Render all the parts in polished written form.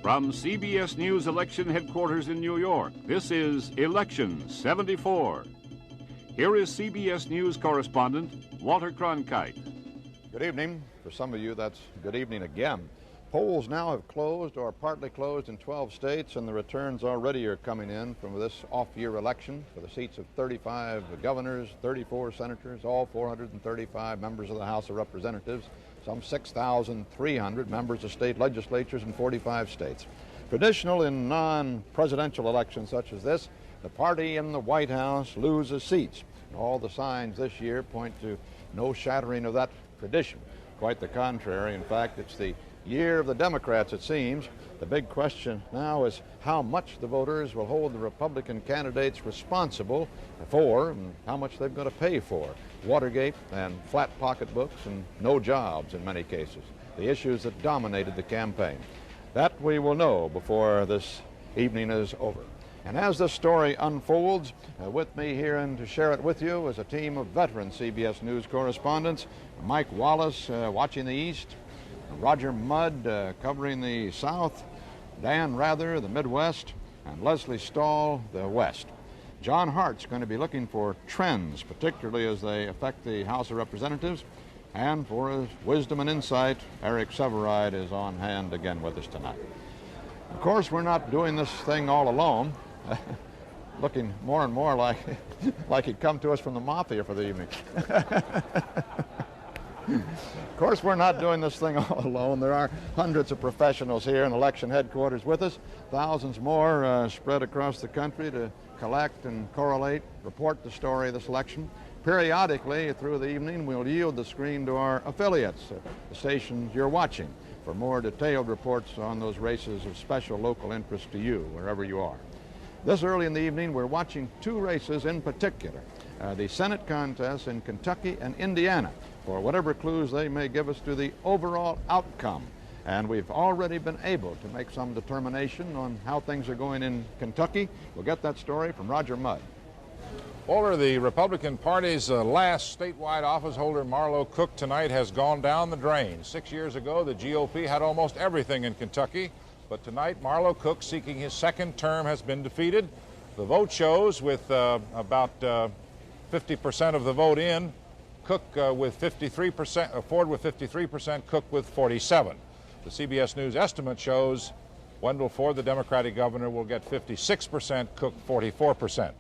From CBS News election headquarters in New York, this is Election 74. Here is CBS News correspondent Walter Cronkite. Good evening. For some of you, that's good evening again. Polls now have closed or partly closed in 12 states, and the returns already are coming in from this off-year election for the seats of 35 governors, 34 senators, all 435 members of the House of Representatives, some 6,300 members of state legislatures in 45 states. Traditional in non-presidential elections such as this, the party in the White House loses seats. And all the signs this year point to no shattering of that tradition. Quite the contrary. In fact, it's the year of the Democrats, it seems. The big question now is how much the voters will hold the Republican candidates responsible for and how much they've got to pay for. Watergate and flat pocketbooks and no jobs in many cases. The issues that dominated the campaign. That we will know before this evening is over. And as this story unfolds, with me here and to share it with you is a team of veteran CBS News correspondents. Mike Wallace watching the East, Roger Mudd covering the South, Dan Rather the Midwest, and Leslie Stahl the West. John Hart's going to be looking for trends, particularly as they affect the House of Representatives. And for his wisdom and insight, Eric Severide is on hand again with us tonight. Of course, we're not doing this thing all alone. Looking more and more like he'd come to us from the mafia for the evening. Of course, we're not doing this thing all alone. There are hundreds of professionals here in election headquarters with us, thousands more spread across the country to collect and correlate, report the story of this election. Periodically, through the evening, we'll yield the screen to our affiliates, the stations you're watching, for more detailed reports on those races of special local interest to you, wherever you are. This early in the evening, we're watching two races in particular, the Senate contests in Kentucky and Indiana, for whatever clues they may give us to the overall outcome. And we've already been able to make some determination on how things are going in Kentucky. We'll get that story from Roger Mudd. Walter, the Republican Party's last statewide office holder, Marlo Cook, tonight has gone down the drain. 6 years ago, the GOP had almost everything in Kentucky. But tonight, Marlo Cook, seeking his second term, has been defeated. The vote shows with about 50% of the vote in, Cook with 53%, Ford with 53%, Cook with 47%. The CBS News estimate shows Wendell Ford, the Democratic governor, will get 56%, Cook 44%.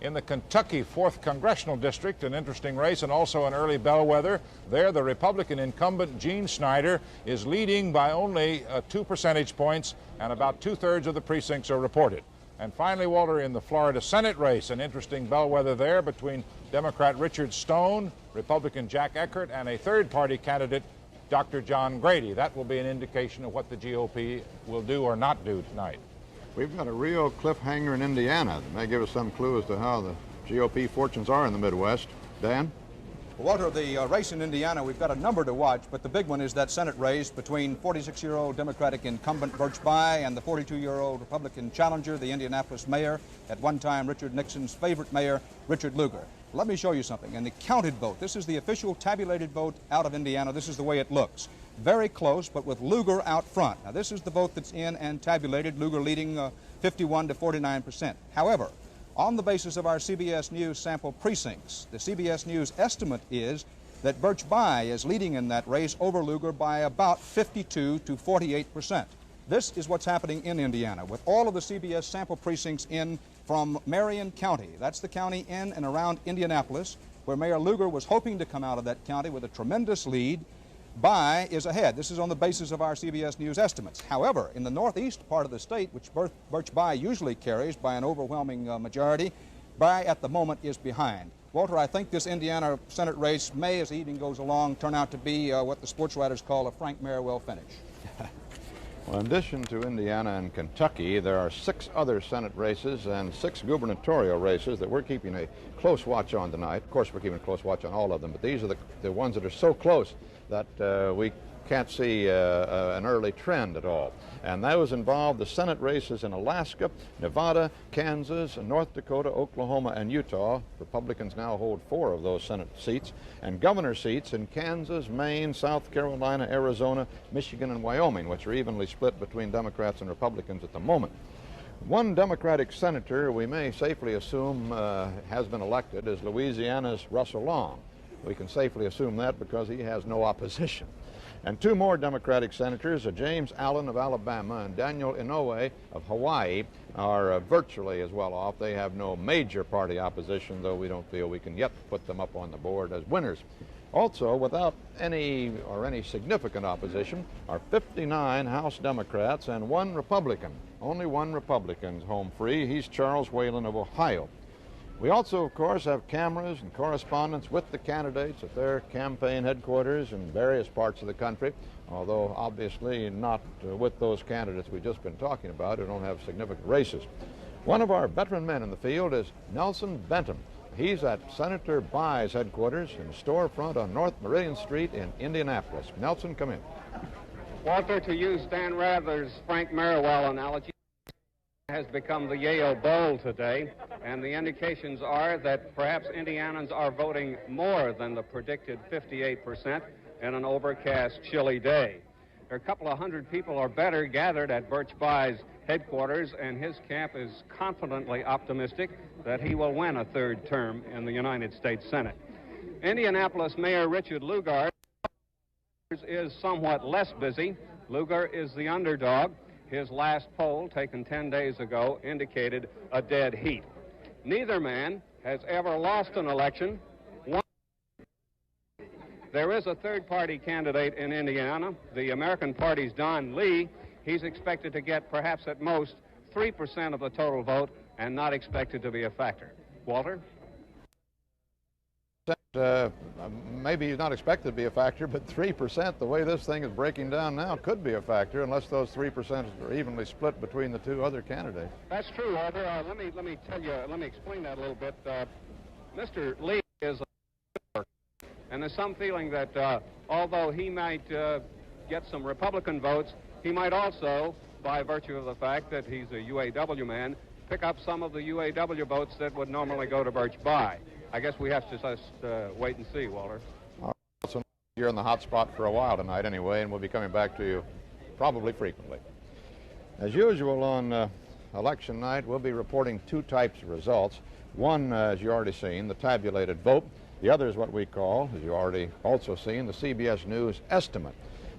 In the Kentucky 4th Congressional District, an interesting race and also an early bellwether. There, the Republican incumbent, Gene Snyder, is leading by only 2 percentage points, and about 2/3 of the precincts are reported. And finally, Walter, in the Florida Senate race, an interesting bellwether there between Democrat Richard Stone, Republican Jack Eckert, and a third-party candidate, Dr. John Grady. That will be an indication of what the GOP will do or not do tonight. We've got a real cliffhanger in Indiana that may give us some clue as to how the GOP fortunes are in the Midwest. Dan? Well, Walter, the race in Indiana, we've got a number to watch, but the big one is that Senate race between 46-year-old Democratic incumbent Birch Bayh and the 42-year-old Republican challenger, the Indianapolis mayor, at one time Richard Nixon's favorite mayor, Richard Lugar. Let me show you something. In the counted vote, this is the official tabulated vote out of Indiana. This is the way it looks. Very close, but with Lugar out front. Now, this is the vote that's in and tabulated, Lugar leading 51 to 49%. However, on the basis of our CBS News sample precincts, the CBS News estimate is that Birch Bayh is leading in that race over Lugar by about 52 to 48%. This is what's happening in Indiana, with all of the CBS sample precincts in from Marion County. That's the county in and around Indianapolis, where Mayor Lugar was hoping to come out of that county with a tremendous lead. Bayh is ahead. This is on the basis of our CBS News estimates. However, in the northeast part of the state, which Birch Bayh usually carries by an overwhelming majority, Bayh at the moment is behind. Walter, I think this Indiana Senate race may, as the evening goes along, turn out to be what the sports writers call a Frank Merriwell finish. Well, in addition to Indiana and Kentucky, there are 6 other Senate races and 6 gubernatorial races that we're keeping a close watch on tonight. Of course, we're keeping a close watch on all of them, but these are the ones that are so close that we can't see an early trend at all. And those involve the Senate races in Alaska, Nevada, Kansas, North Dakota, Oklahoma, and Utah. Republicans now hold 4 of those Senate seats, and governor seats in Kansas, Maine, South Carolina, Arizona, Michigan, and Wyoming, which are evenly split between Democrats and Republicans at the moment. One Democratic senator we may safely assume has been elected is Louisiana's Russell Long. We can safely assume that because he has no opposition. And 2 more Democratic senators, James Allen of Alabama and Daniel Inouye of Hawaii, are virtually as well off. They have no major party opposition, though we don't feel we can yet put them up on the board as winners. Also, without any significant opposition, are 59 House Democrats and 1 Republican. Only 1 Republican is home free. He's Charles Whalen of Ohio. We also, of course, have cameras and correspondence with the candidates at their campaign headquarters in various parts of the country, although obviously not with those candidates we've just been talking about who don't have significant races. One of our veteran men in the field is Nelson Benton. He's at Senator By's headquarters in a storefront on North Meridian Street in Indianapolis. Nelson, come in. Walter, to use Dan Rather's Frank Merriwell analogy, has become the Yale Bowl today, and the indications are that perhaps Indianans are voting more than the predicted 58% in an overcast, chilly day. There are a couple of hundred people or better gathered at Birch By's headquarters, and his camp is confidently optimistic that he will win a 3rd term in the United States Senate. Indianapolis Mayor Richard Lugar is somewhat less busy. Lugar is the underdog. His last poll, taken 10 days ago, indicated a dead heat. Neither man has ever lost an election. There is a 3rd-party candidate in Indiana, the American Party's Don Lee. He's expected to get perhaps at most 3% of the total vote and not expected to be a factor. Walter? Maybe he's not expected to be a factor, but 3%, the way this thing is breaking down now, could be a factor unless those 3% are evenly split between the 2 other candidates. That's true, Walter. Let me explain that a little bit. Mr. Lee is a and there's some feeling that although he might get some Republican votes, he might also, by virtue of the fact that he's a UAW man, pick up some of the UAW votes that would normally go to Birch By. I guess we have to just wait and see, Walter. So you're in the hot spot for a while tonight anyway, and we'll be coming back to you probably frequently. As usual on election night, we'll be reporting 2 types of results. One, as you already seen, the tabulated vote. The other is what we call, as you already also seen, the CBS News estimate.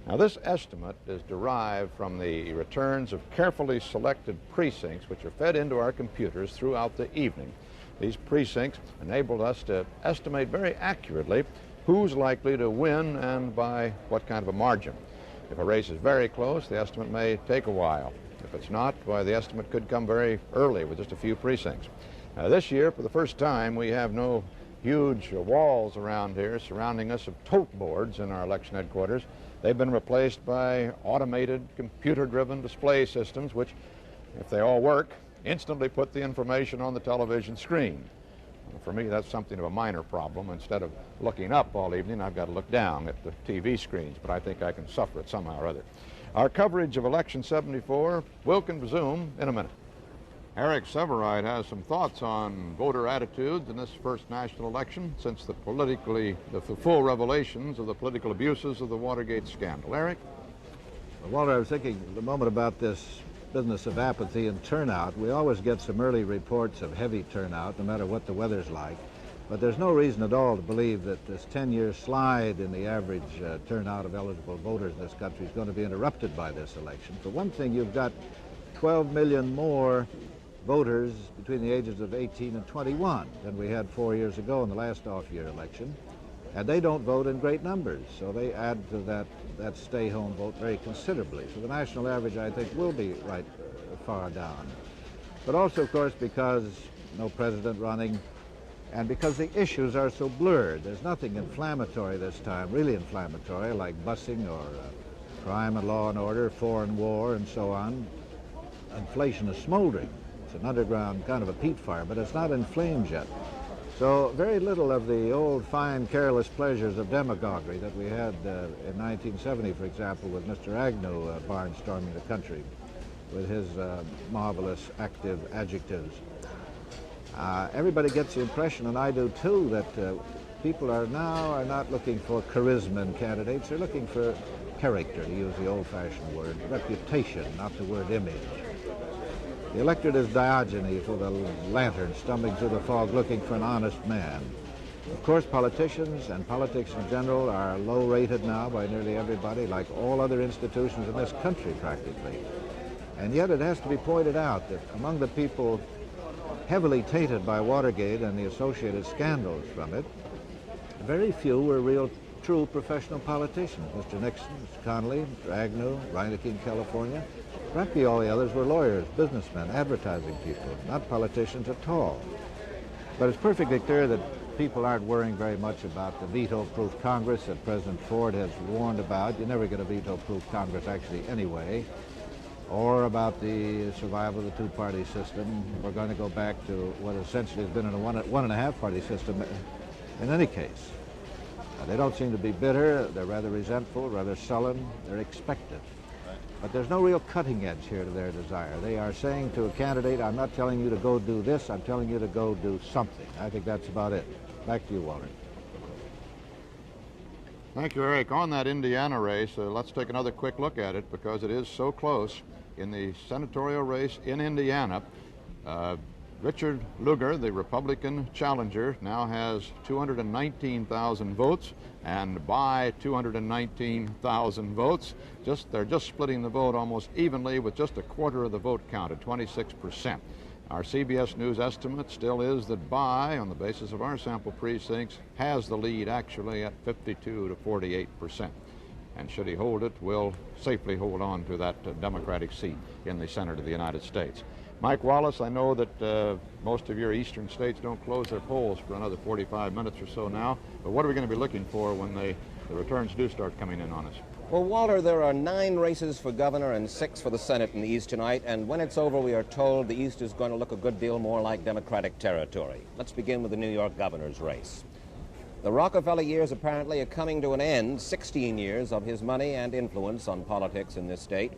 Now, this estimate is derived from the returns of carefully selected precincts which are fed into our computers throughout the evening. These precincts enabled us to estimate very accurately who's likely to win and by what kind of a margin. If a race is very close, the estimate may take a while. If it's not, why, the estimate could come very early with just a few precincts. This year, for the first time, we have no huge walls around here surrounding us of tote boards in our election headquarters. They've been replaced by automated, computer-driven display systems, which, if they all work, instantly put the information on the television screen. For me, that's something of a minor problem. Instead of looking up all evening, I've got to look down at the TV screens, but I think I can suffer it somehow or other. Our coverage of Election 74 will resume in a minute. Eric Severide has some thoughts on voter attitudes in this first national election since the full revelations of the political abuses of the Watergate scandal. Eric? Well, Walter, I was thinking a moment about this business of apathy and turnout. We always get some early reports of heavy turnout, no matter what the weather's like. But there's no reason at all to believe that this 10-year slide in the average turnout of eligible voters in this country is going to be interrupted by this election. For one thing, you've got 12 million more voters between the ages of 18 and 21 than we had 4 years ago in the last off-year election. And they don't vote in great numbers, so they add to that stay-home vote very considerably. So the national average, I think, will be right far down. But also, of course, because no president running, and because the issues are so blurred. There's nothing inflammatory this time, really inflammatory, like busing or crime and law and order, foreign war, and so on. Inflation is smoldering. It's an underground kind of a peat fire, but it's not in flames yet. So very little of the old, fine, careless pleasures of demagoguery that we had in 1970, for example, with Mr. Agnew barnstorming the country with his marvelous active adjectives. Everybody gets the impression, and I do too, that people are not looking for charisma in candidates. They're looking for character, to use the old-fashioned word, reputation, not the word image. The electorate is Diogenes with a lantern stumbling through the fog looking for an honest man. Of course, politicians and politics in general are low-rated now by nearly everybody, like all other institutions in this country practically. And yet it has to be pointed out that among the people heavily tainted by Watergate and the associated scandals from it, very few were real, true professional politicians. Mr. Nixon, Mr. Connolly, Mr. Agnew, Reineke in California. Practically all the others were lawyers, businessmen, advertising people, not politicians at all. But it's perfectly clear that people aren't worrying very much about the veto-proof Congress that President Ford has warned about. You never get a veto-proof Congress actually anyway. Or about the survival of the two-party system. We're going to go back to what essentially has been a one-and-a-half-party system in any case. They don't seem to be bitter. They're rather resentful, rather sullen. They're expectant. But there's no real cutting edge here to their desire. They are saying to a candidate, I'm not telling you to go do this, I'm telling you to go do something. I think that's about it. Back to you, Walter. Thank you, Eric. On that Indiana race, let's take another quick look at it because it is so close. In the senatorial race in Indiana, Richard Lugar, the Republican challenger, now has 219,000 votes, and by 219,000 votes, they're just splitting the vote almost evenly with just a quarter of the vote count at 26%. Our CBS News estimate still is that By, on the basis of our sample precincts, has the lead actually at 52 to 48%. And should he hold it, will safely hold on to that Democratic seat in the Senate of the United States. Mike Wallace, I know that most of your eastern states don't close their polls for another 45 minutes or so now, but what are we going to be looking for when the returns do start coming in on us? Well, Walter, there are 9 races for governor and 6 for the Senate in the East tonight, and when it's over, we are told the East is going to look a good deal more like Democratic territory. Let's begin with the New York governor's race. The Rockefeller years apparently are coming to an end, 16 years of his money and influence on politics in this state.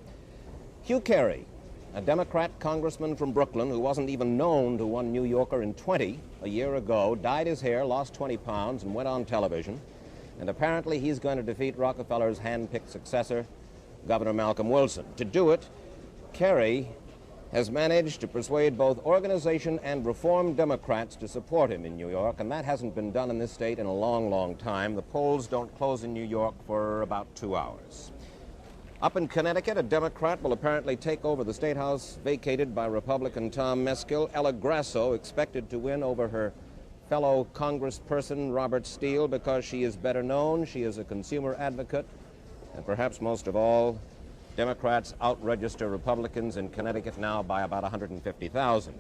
Hugh Carey, a Democrat congressman from Brooklyn who wasn't even known to one New Yorker in 20 a year ago, dyed his hair, lost 20 pounds, and went on television. And apparently he's going to defeat Rockefeller's hand-picked successor, Governor Malcolm Wilson. To do it, Carey has managed to persuade both organization and reform Democrats to support him in New York, and that hasn't been done in this state in a long, long time. The polls don't close in New York for about 2 hours. Up in Connecticut, a Democrat will apparently take over the State House vacated by Republican Tom Meskill. Ella Grasso expected to win over her fellow congressperson Robert Steele because she is better known, she is a consumer advocate, and perhaps most of all, Democrats out-register Republicans in Connecticut now by about 150,000.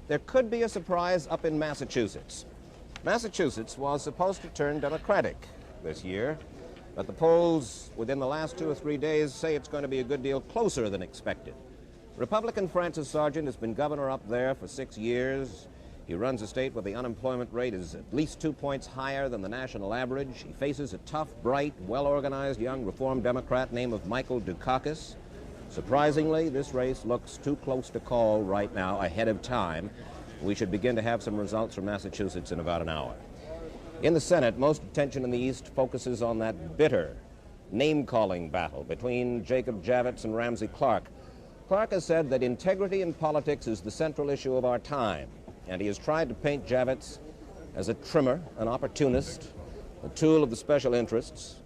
There could be a surprise up in Massachusetts. Massachusetts was supposed to turn Democratic this year, but the polls within the last 2 or 3 days say it's going to be a good deal closer than expected. Republican Francis Sargent has been governor up there for 6 years. He runs a state where the unemployment rate is at least 2 points higher than the national average. He faces a tough, bright, well-organized young Reform Democrat named Michael Dukakis. Surprisingly, this race looks too close to call right now, ahead of time. We should begin to have some results from Massachusetts in about an hour. In the Senate, most attention in the East focuses on that bitter name-calling battle between Jacob Javits and Ramsey Clark. Clark has said that integrity in politics is the central issue of our time, and he has tried to paint Javits as a trimmer, an opportunist, a tool of the special interests.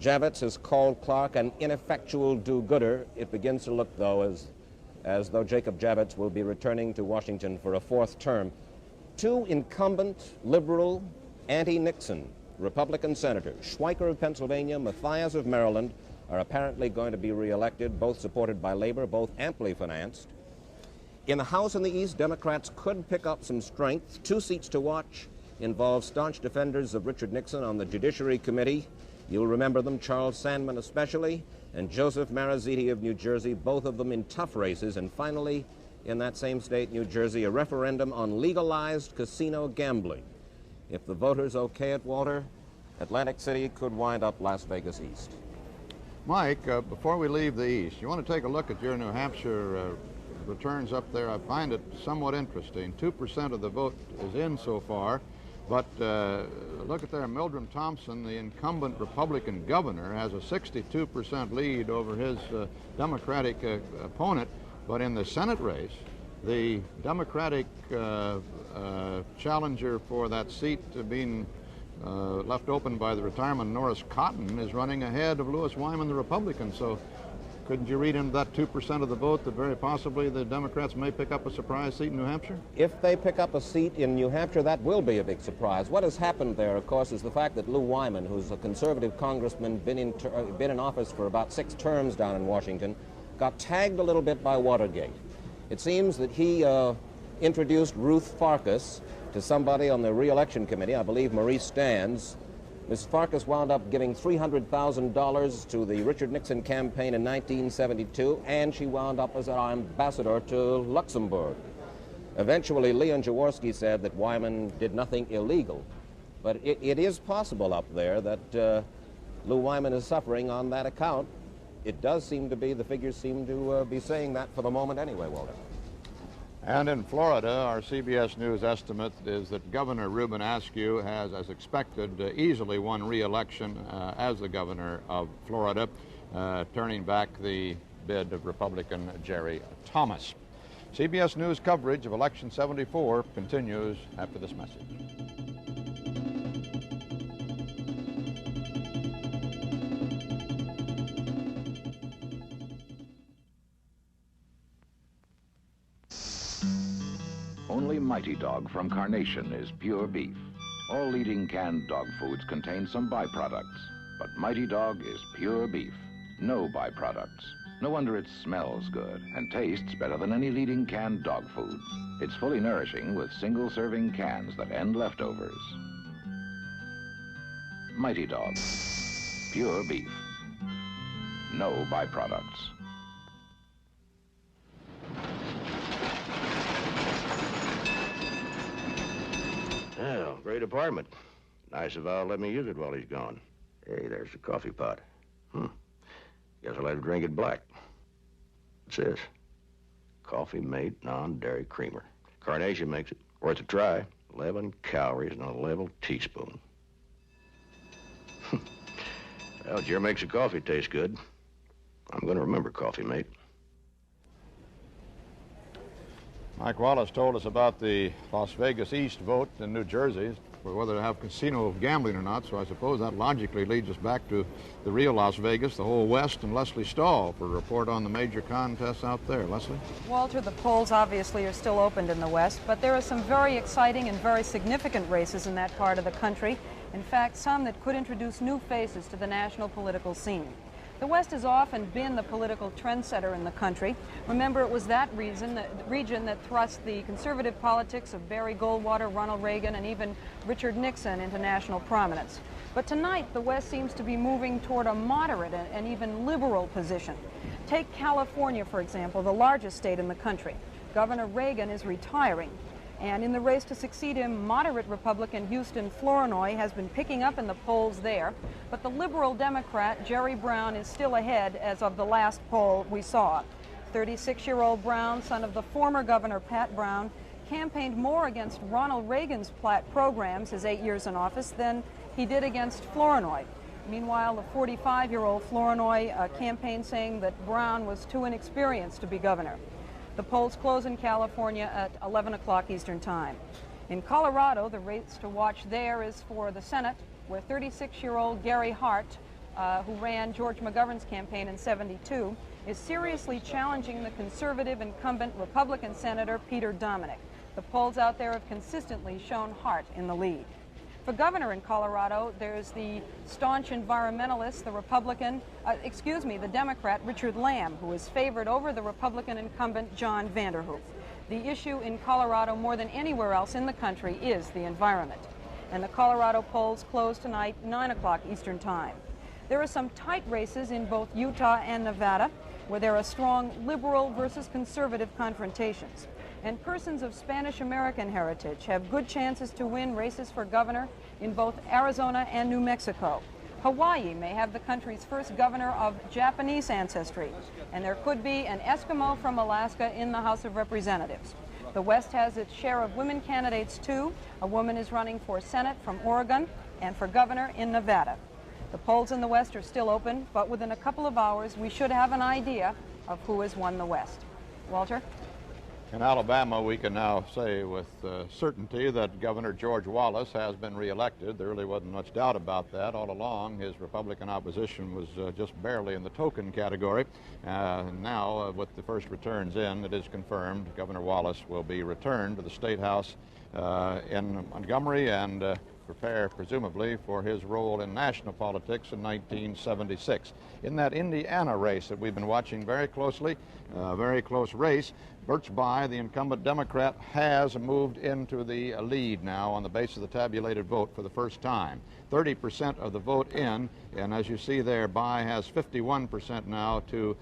Javits has called Clark an ineffectual do-gooder. It begins to look, though, as though Jacob Javits will be returning to Washington for a 4th term. 2 incumbent, liberal, anti-Nixon Republican senators, Schweiker of Pennsylvania, Mathias of Maryland, are apparently going to be reelected, both supported by Labor, both amply financed. In the House in the East, Democrats could pick up some strength. 2 seats to watch involve staunch defenders of Richard Nixon on the Judiciary Committee. You'll remember them, Charles Sandman especially, and Joseph Maraziti of New Jersey, both of them in tough races. And finally, in that same state, New Jersey, a referendum on legalized casino gambling. If the voters okay it, Walter, Atlantic City could wind up Las Vegas East. Mike, before we leave the East, you want to take a look at your New Hampshire returns up there. I find it somewhat interesting. 2% of the vote is in so far, but look at there, Mildred Thompson, the incumbent Republican governor, has a 62% lead over his Democratic opponent, but in the Senate race, the Democratic challenger for that seat being left open by the retirement Norris Cotton is running ahead of Lewis Wyman, the Republican. So couldn't you read into that 2% of the vote that very possibly the Democrats may pick up a surprise seat in New Hampshire? If they pick up a seat in New Hampshire, that will be a big surprise. What has happened there, of course, is the fact that Lew Wyman, who's a conservative congressman, been in office for about 6 terms down in Washington, got tagged a little bit by Watergate. It seems that he introduced Ruth Farkas to somebody on the re-election committee, I believe Maurice Stans. Ms. Farkas wound up giving $300,000 to the Richard Nixon campaign in 1972, and she wound up as an ambassador to Luxembourg. Eventually, Leon Jaworski said that Wyman did nothing illegal, but it is possible up there that Lew Wyman is suffering on that account. It does seem to be, the figures seem to be saying that for the moment anyway, Walter. And in Florida, our CBS News estimate is that Governor Ruben Askew has, as expected, easily won re-election as the governor of Florida, turning back the bid of Republican Jerry Thomas. CBS News coverage of Election 74 continues after this message. Only Mighty Dog from Carnation is pure beef. All leading canned dog foods contain some byproducts, but Mighty Dog is pure beef. No byproducts. No wonder it smells good and tastes better than any leading canned dog food. It's fully nourishing with single-serving cans that end leftovers. Mighty Dog. Pure beef. No byproducts. Well, great apartment. Nice of Al to let me use it while he's gone. Hey, there's the coffee pot. Guess I'll have to drink it black. What's this? Coffee Mate non-dairy creamer. Carnation makes it. Worth a try. 11 calories and a level teaspoon. Well, it sure makes the coffee taste good. I'm going to remember Coffee Mate. Mike Wallace told us about the Las Vegas East vote in New Jersey for whether to have casino gambling or not, so I suppose that logically leads us back to the real Las Vegas, the whole West, and Leslie Stahl for a report on the major contests out there. Leslie? Walter, the polls obviously are still opened in the West, but there are some very exciting and very significant races in that part of the country. In fact, some that could introduce new faces to the national political scene. The West has often been the political trendsetter in the country. Remember, it was that region that thrust the conservative politics of Barry Goldwater, Ronald Reagan, and even Richard Nixon into national prominence. But tonight, the West seems to be moving toward a moderate and even liberal position. Take California, for example, the largest state in the country. Governor Reagan is retiring. And in the race to succeed him, moderate Republican Houston Flournoy has been picking up in the polls there. But the liberal Democrat, Jerry Brown, is still ahead as of the last poll we saw. 36-year-old Brown, son of the former Governor Pat Brown, campaigned more against Ronald Reagan's programs his 8 years in office than he did against Flournoy. Meanwhile, the 45-year-old Flournoy campaigned saying that Brown was too inexperienced to be governor. The polls close in California at 11 o'clock Eastern Time. In Colorado, the race to watch there is for the Senate, where 36-year-old Gary Hart, who ran George McGovern's campaign in '72, is seriously challenging the conservative incumbent Republican Senator Peter Dominick. The polls out there have consistently shown Hart in the lead. For governor in Colorado, there's the staunch environmentalist, the Democrat Richard Lamb, who is favored over the Republican incumbent John Vanderhoof. The issue in Colorado more than anywhere else in the country is the environment. And the Colorado polls close tonight, 9 o'clock Eastern Time. There are some tight races in both Utah and Nevada. where there are strong liberal versus conservative confrontations. And persons of Spanish-American heritage have good chances to win races for governor in both Arizona and New Mexico. Hawaii may have the country's first governor of Japanese ancestry, and there could be an Eskimo from Alaska in the House of Representatives. The West has its share of women candidates, too. A woman is running for Senate from Oregon and for governor in Nevada. The polls in the West are still open, but within a couple of hours, we should have an idea of who has won the West. Walter? In Alabama, we can now say with certainty that Governor George Wallace has been reelected. There really wasn't much doubt about that all along. His Republican opposition was just barely in the token category. Now, with the first returns in, it is confirmed Governor Wallace will be returned to the State House in Montgomery and prepare, presumably, for his role in national politics in 1976. In that Indiana race that we've been watching very closely, very close race, Birch Bayh, the incumbent Democrat, has moved into the lead now on the basis of the tabulated vote for the first time. 30% of the vote in, and as you see there, Bayh has 51% now to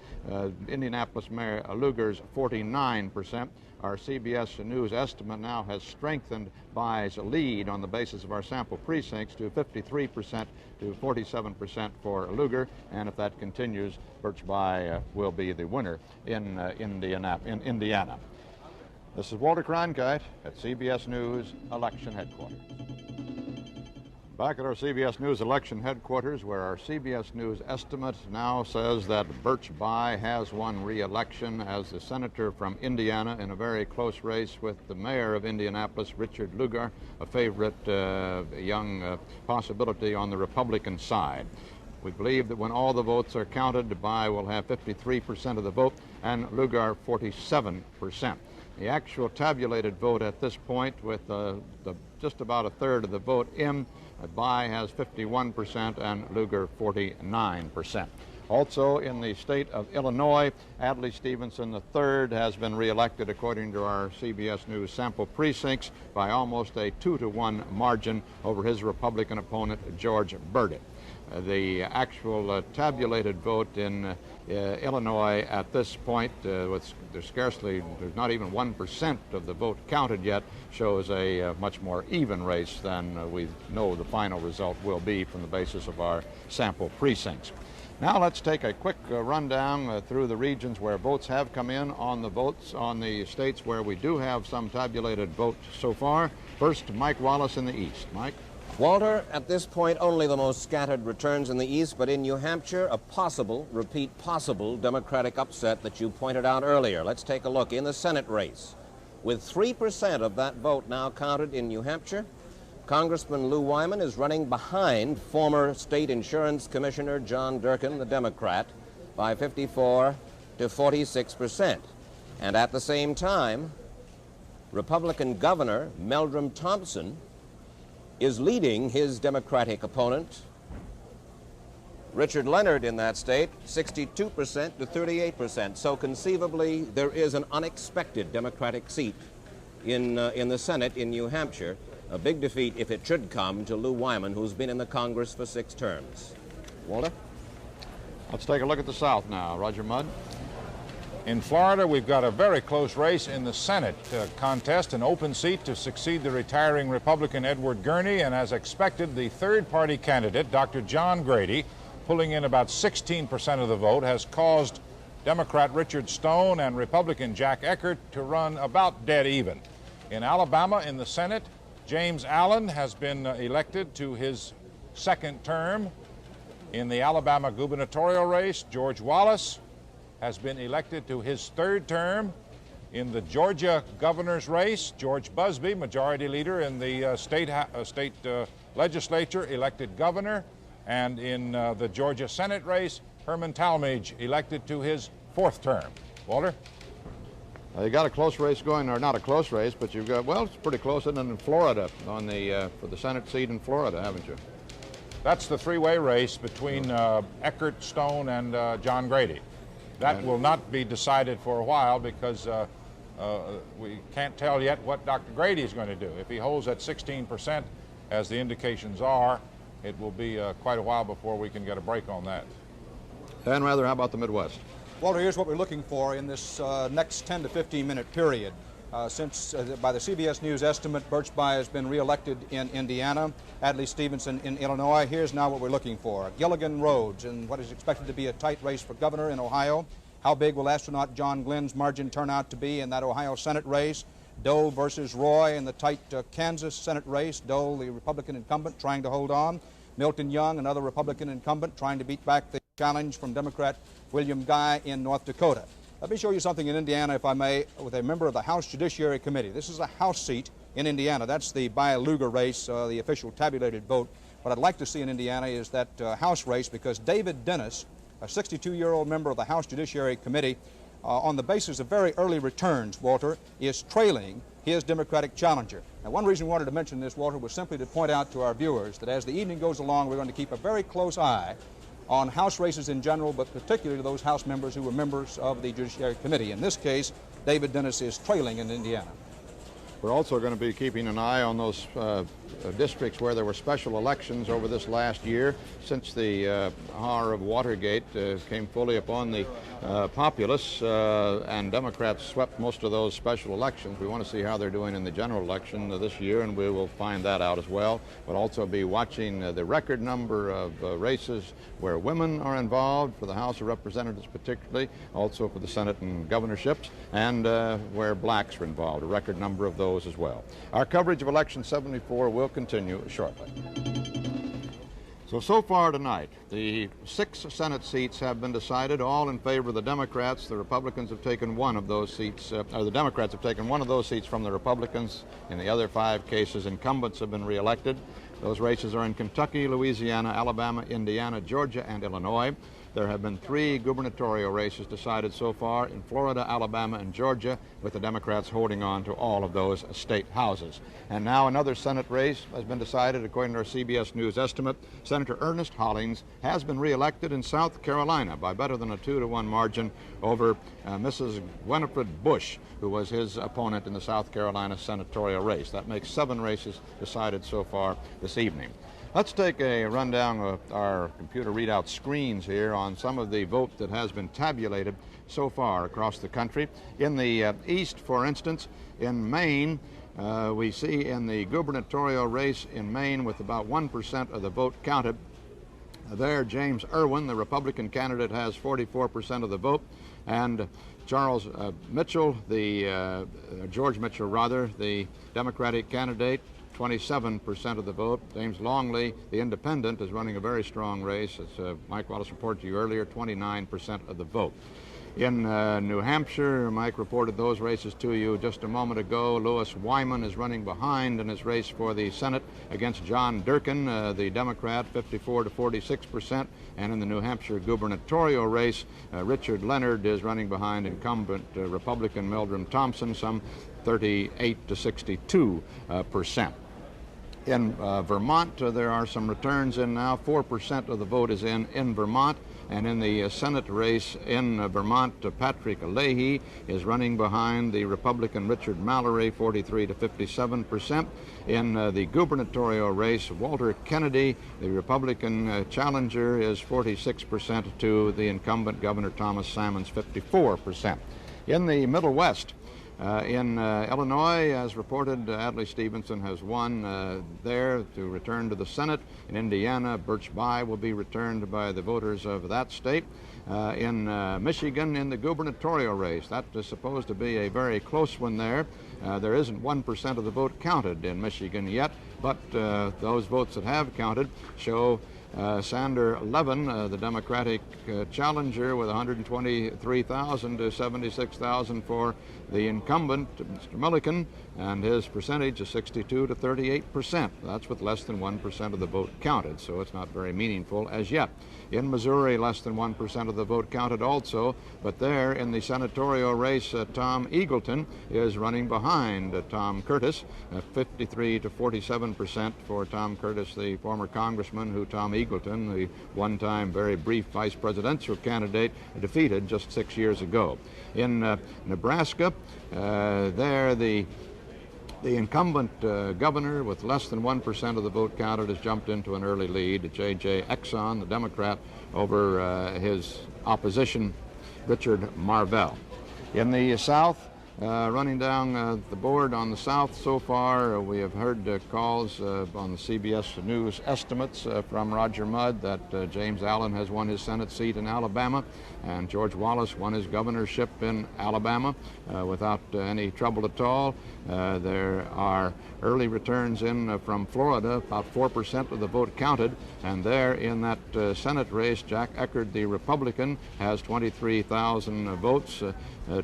Indianapolis Mayor Lugar's 49%. Our CBS News estimate now has strengthened Bayh's lead on the basis of our sample precincts to 53% to 47% for Lugar, and if that continues, Birch Bayh will be the winner in Indiana. This is Walter Cronkite at CBS News Election Headquarters. Back at our CBS News election headquarters, where our CBS News estimate now says that Birch Bayh has won re-election as the senator from Indiana in a very close race with the mayor of Indianapolis, Richard Lugar, a favorite young possibility on the Republican side. We believe that when all the votes are counted, Bayh will have 53% of the vote and Lugar 47%. The actual tabulated vote at this point, with just about a third of the vote in, Bayh has 51% and Lugar 49%. Also in the state of Illinois, Adlai Stevenson III has been reelected according to our CBS News sample precincts by almost a 2-to-1 margin over his Republican opponent, George Burdett. The actual tabulated vote in Illinois at this point, there's not even 1% of the vote counted yet, shows a much more even race than we know the final result will be from the basis of our sample precincts. Now let's take a quick rundown through the regions where votes have come in on the votes on the states where we do have some tabulated votes so far. First, Mike Wallace in the East. Mike? Walter, at this point, only the most scattered returns in the East, but in New Hampshire, a possible, repeat, possible Democratic upset that you pointed out earlier. Let's take a look in the Senate race. With 3% of that vote now counted in New Hampshire, Congressman Lou Wyman is running behind former State Insurance Commissioner John Durkin, the Democrat, by 54 to 46%. And at the same time, Republican Governor Meldrum Thompson is leading his Democratic opponent, Richard Leonard, in that state, 62% to 38%. So conceivably, there is an unexpected Democratic seat in the Senate in New Hampshire. A big defeat, if it should come, to Lou Wyman, who's been in the Congress for 6 terms. Walter? Let's take a look at the South now. Roger Mudd. In Florida, we've got a very close race in the Senate contest, an open seat to succeed the retiring Republican Edward Gurney, and as expected, the third-party candidate, Dr. John Grady, pulling in about 16% of the vote, has caused Democrat Richard Stone and Republican Jack Eckert to run about dead even. In Alabama, in the Senate, James Allen has been elected to his 2nd term. In the Alabama gubernatorial race, George Wallace has been elected to his 3rd term. In the Georgia governor's race, George Busby, majority leader in the state legislature, elected governor. And in the Georgia Senate race, Herman Talmadge elected to his 4th term. Walter? You got a close race going, or not a close race, but you've got, well, it's pretty close, isn't it, in Florida on the for the Senate seat in Florida, haven't you? That's the 3-way race between Eckert, Stone, and John Grady. That will not be decided for a while because we can't tell yet what Dr. Grady is going to do. If he holds at 16%, as the indications are, it will be quite a while before we can get a break on that. And rather, how about the Midwest? Walter, here's what we're looking for in this next 10 to 15 minute period. Since, by the CBS News estimate, Birchby has been reelected in Indiana, Adlai Stevenson in Illinois. Here's now what we're looking for. Gilligan Rhodes in what is expected to be a tight race for governor in Ohio. How big will astronaut John Glenn's margin turn out to be in that Ohio Senate race? Dole versus Roy in the tight Kansas Senate race. Dole, the Republican incumbent, trying to hold on. Milton Young, another Republican incumbent, trying to beat back the challenge from Democrat William Guy in North Dakota. Let me show you something in Indiana, if I may, with a member of the House Judiciary Committee. This is a House seat in Indiana. That's the Lugar race, the official tabulated vote. What I'd like to see in Indiana is that House race, because David Dennis, a 62-year-old member of the House Judiciary Committee, on the basis of very early returns, Walter, is trailing his Democratic challenger. Now, one reason we wanted to mention this, Walter, was simply to point out to our viewers that as the evening goes along, we're going to keep a very close eye on House races in general, but particularly to those House members who were members of the Judiciary Committee. In this case, David Dennis is trailing in Indiana. We're also going to be keeping an eye on those districts where there were special elections over this last year. Since the horror of Watergate came fully upon the populace and Democrats swept most of those special elections. We want to see how they're doing in the general election this year, and we will find that out as well. We'll also be watching the record number of races where women are involved, for the House of Representatives particularly, also for the Senate and governorships, and where blacks are involved, a record number of those as well. Our coverage of Election 74 will continue shortly. So far tonight, the 6 Senate seats have been decided, all in favor of the Democrats. The Republicans have taken one of those seats, or the Democrats have taken one of those seats from the Republicans. In the other 5 cases, incumbents have been reelected. Those races are in Kentucky, Louisiana, Alabama, Indiana, Georgia, and Illinois. There have been 3 gubernatorial races decided so far in Florida, Alabama, and Georgia, with the Democrats holding on to all of those state houses. And now another Senate race has been decided according to our CBS News estimate. Senator Ernest Hollings has been reelected in South Carolina by better than a 2-to-1 margin over Mrs. Winifred Bush, who was his opponent in the South Carolina senatorial race. That makes 7 races decided so far this evening. Let's take a rundown of our computer readout screens here on some of the vote that has been tabulated so far across the country. In the East, for instance, in Maine, we see in the gubernatorial race in Maine, with about 1% of the vote counted, there James Irwin, the Republican candidate, has 44% of the vote, and Charles Mitchell, George Mitchell rather, the Democratic candidate, 27% of the vote. James Longley, the independent, is running a very strong race. As Mike Wallace reported to you earlier, 29% of the vote. In New Hampshire, Mike reported those races to you just a moment ago. Louis Wyman is running behind in his race for the Senate against John Durkin, the Democrat, 54 to 46%. And in the New Hampshire gubernatorial race, Richard Leonard is running behind incumbent Republican Mildred Thompson, some 38 to 62%. In Vermont, there are some returns in now. 4% of the vote is in Vermont. And in the Senate race in Vermont, Patrick Leahy is running behind the Republican Richard Mallory, 43 to 57%. In the gubernatorial race, Walter Kennedy, the Republican challenger, is 46% to the incumbent Governor Thomas Salmons, 54%. In the Middle West, in Illinois, as reported, Adlai Stevenson has won there to return to the Senate. In Indiana, Birchby will be returned by the voters of that state. In Michigan, in the gubernatorial race, that is supposed to be a very close one there. There isn't 1% of the vote counted in Michigan yet, but those votes that have counted show Sander Levin, the Democratic challenger, with 123,000 to 76,000 for the incumbent, Mr. Milliken, and his percentage is 62 to 38%. That's with less than 1% of the vote counted, so it's not very meaningful as yet. In Missouri, less than 1% of the vote counted also, but there in the senatorial race, Tom Eagleton is running behind Tom Curtis, 53 to 47% for Tom Curtis, the former congressman who Tom Eagleton, the one-time very brief vice presidential candidate, defeated just 6 years ago. In Nebraska, there the incumbent governor, with less than 1% of the vote counted, has jumped into an early lead. J.J. Exxon, the Democrat, over his opposition Richard Marvell. In the South, running down the board on the South so far, we have heard calls on the CBS News estimates from Roger Mudd that James Allen has won his Senate seat in Alabama, and George Wallace won his governorship in Alabama without any trouble at all. There are early returns in from Florida, about 4% of the vote counted, and there in that Senate race, Jack Eckert, the Republican, has 23,000 votes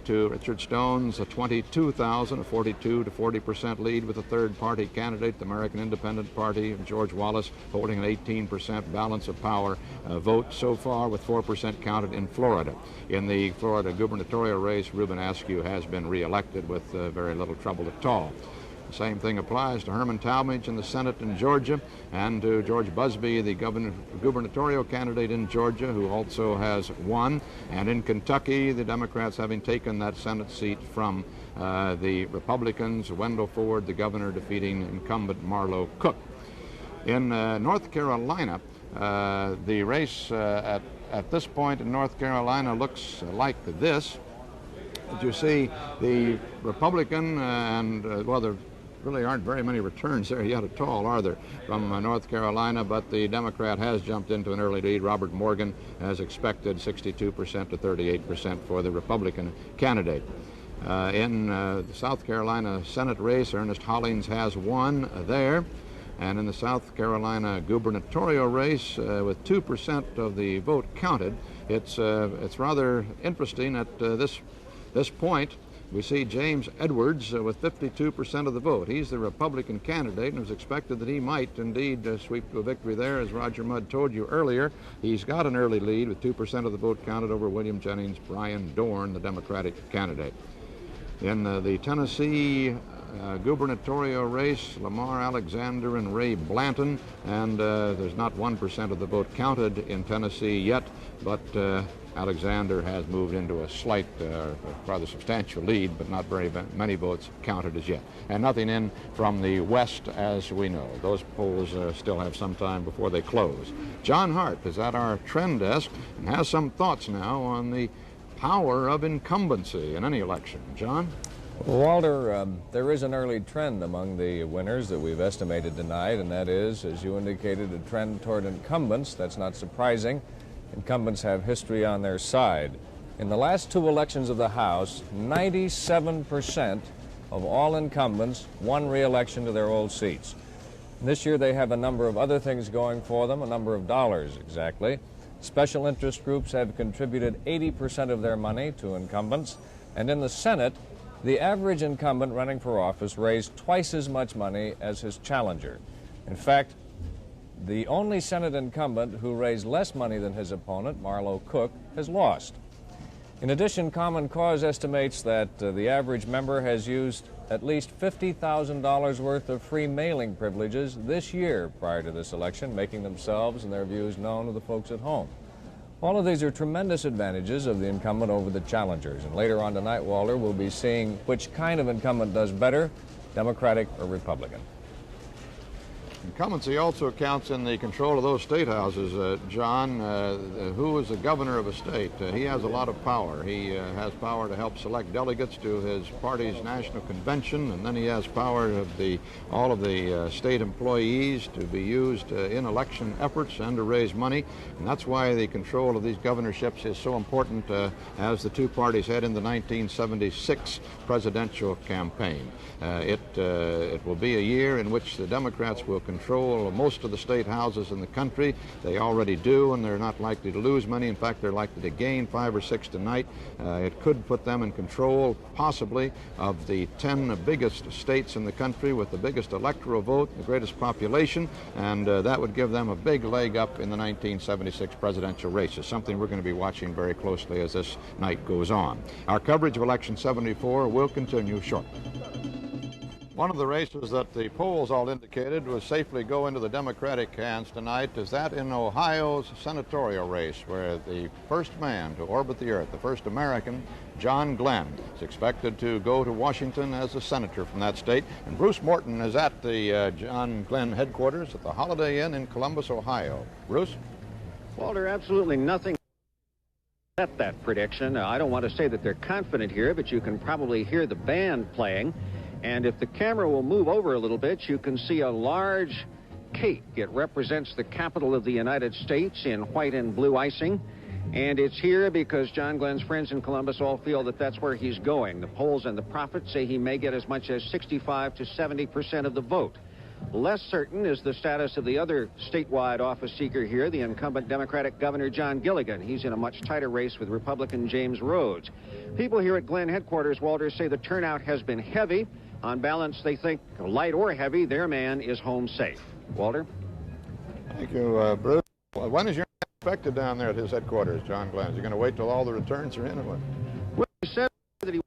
to Richard Stone's 22,000, a 42 to 40% lead with a third-party candidate, the American Independent Party, and George Wallace holding an 18% balance of power vote so far, with 4% counted in Florida. In the Florida gubernatorial race, Reuben Askew has been reelected with very little trouble at all. The same thing applies to Herman Talmadge in the Senate in Georgia, and to George Busbee, the gubernatorial candidate in Georgia, who also has won. And in Kentucky, the Democrats having taken that Senate seat from the Republicans, Wendell Ford, the governor, defeating incumbent Marlowe Cook. In North Carolina, the race at this point in North Carolina looks like this. As you see, the Republican and, well, there really aren't very many returns there yet at all, are there, from North Carolina, but the Democrat has jumped into an early lead. Robert Morgan, as expected, 62% to 38% for the Republican candidate. In the South Carolina Senate race, Ernest Hollings has won there. And in the South Carolina gubernatorial race, with 2% of the vote counted, it's rather interesting at this point. We see James Edwards with 52% of the vote. He's the Republican candidate, and it was expected that he might indeed sweep to a victory there. As Roger Mudd told you earlier, he's got an early lead with 2% of the vote counted over William Jennings Bryan Dorn, the Democratic candidate. In the Tennessee gubernatorial race, Lamar Alexander and Ray Blanton, and there's not 1% of the vote counted in Tennessee yet, but Alexander has moved into a slight, rather substantial lead, but not very many votes counted as yet. And nothing in from the West, as we know. Those polls still have some time before they close. John Hart is at our trend desk and has some thoughts now on the power of incumbency in any election. John? Well, Walter, there is an early trend among the winners that we've estimated tonight, and that is, as you indicated, a trend toward incumbents. That's not surprising. Incumbents have history on their side. In the last two elections of the House, 97% of all incumbents won re-election to their old seats. This year they have a number of other things going for them, a number of dollars exactly. Special interest groups have contributed 80% of their money to incumbents, and in the Senate, the average incumbent running for office raised twice as much money as his challenger. In fact, the only Senate incumbent who raised less money than his opponent, Marlowe Cook, has lost. In addition, Common Cause estimates that the average member has used at least $50,000 worth of free mailing privileges this year prior to this election, making themselves and their views known to the folks at home. All of these are tremendous advantages of the incumbent over the challengers. And later on tonight, Walter, we'll be seeing which kind of incumbent does better, Democratic or Republican. Incumbency also counts in the control of those state houses, John. Who is the governor of a state? He has a lot of power. He has power to help select delegates to his party's national convention, and then he has power of all of the state employees to be used in election efforts and to raise money. And that's why the control of these governorships is so important as the two parties head in the 1976 presidential campaign. It will be a year in which the Democrats will control most of the state houses in the country. They already do, and they're not likely to lose many. In fact, they're likely to gain 5 or 6 tonight. It could put them in control, possibly, of the 10 biggest states in the country with the biggest electoral vote, the greatest population, and that would give them a big leg up in the 1976 presidential races, something we're going to be watching very closely as this night goes on. Our coverage of Election 74 will continue shortly. One of the races that the polls all indicated would safely go into the Democratic hands tonight is that in Ohio's senatorial race, where the first man to orbit the Earth, the first American, John Glenn, is expected to go to Washington as a senator from that state. And Bruce Morton is at the John Glenn headquarters at the Holiday Inn in Columbus, Ohio. Bruce? Walter, absolutely nothing set that prediction. I don't want to say that they're confident here, but you can probably hear the band playing. And if the camera will move over a little bit, you can see a large cake. It represents the capital of the United States in white and blue icing. And it's here because John Glenn's friends in Columbus all feel that that's where he's going. The polls and the prophets say he may get as much as 65 to 70% of the vote. Less certain is the status of the other statewide office seeker here, the incumbent Democratic Governor John Gilligan. He's in a much tighter race with Republican James Rhodes. People here at Glenn headquarters, Walter, say the turnout has been heavy. On balance, they think, light or heavy, their man is home safe. Walter? Thank you, Bruce. Well, when is your man expected down there at his headquarters, John Glenn? Is he going to wait till all the returns are in or what? Well, he said that he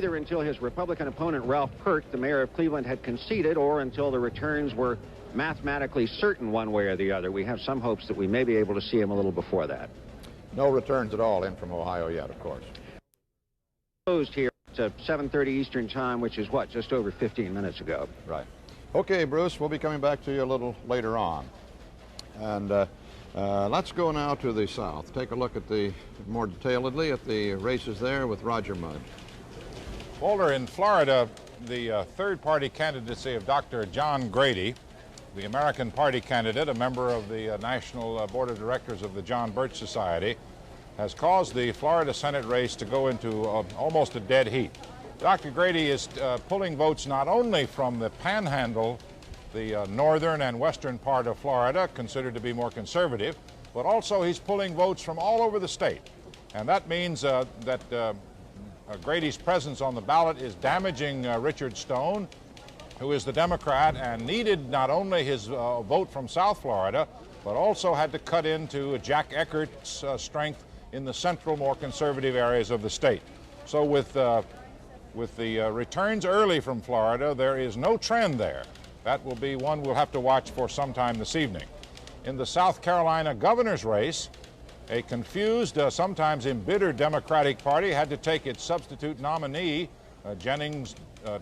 either until his Republican opponent Ralph Peart, the mayor of Cleveland, had conceded, or until the returns were mathematically certain one way or the other. We have some hopes that we may be able to see him a little before that. No returns at all in from Ohio yet, of course. Closed here at 7:30 Eastern Time, which is what, just over 15 minutes ago. Right. Okay, Bruce, we'll be coming back to you a little later on. And let's go now to the South. Take a look at more detailedly at the races there with Roger Mudd. Walter, in Florida, the third-party candidacy of Dr. John Grady, the American Party candidate, a member of the National Board of Directors of the John Birch Society, has caused the Florida Senate race to go into almost a dead heat. Dr. Grady is pulling votes not only from the Panhandle, the northern and western part of Florida, considered to be more conservative, but also he's pulling votes from all over the state. And that means that Grady's presence on the ballot is damaging Richard Stone, who is the Democrat and needed not only his vote from South Florida, but also had to cut into Jack Eckert's strength in the central, more conservative areas of the state. So with the returns early from Florida, there is no trend there. That will be one we'll have to watch for sometime this evening. In the South Carolina governor's race, a confused, sometimes embittered Democratic Party had to take its substitute nominee,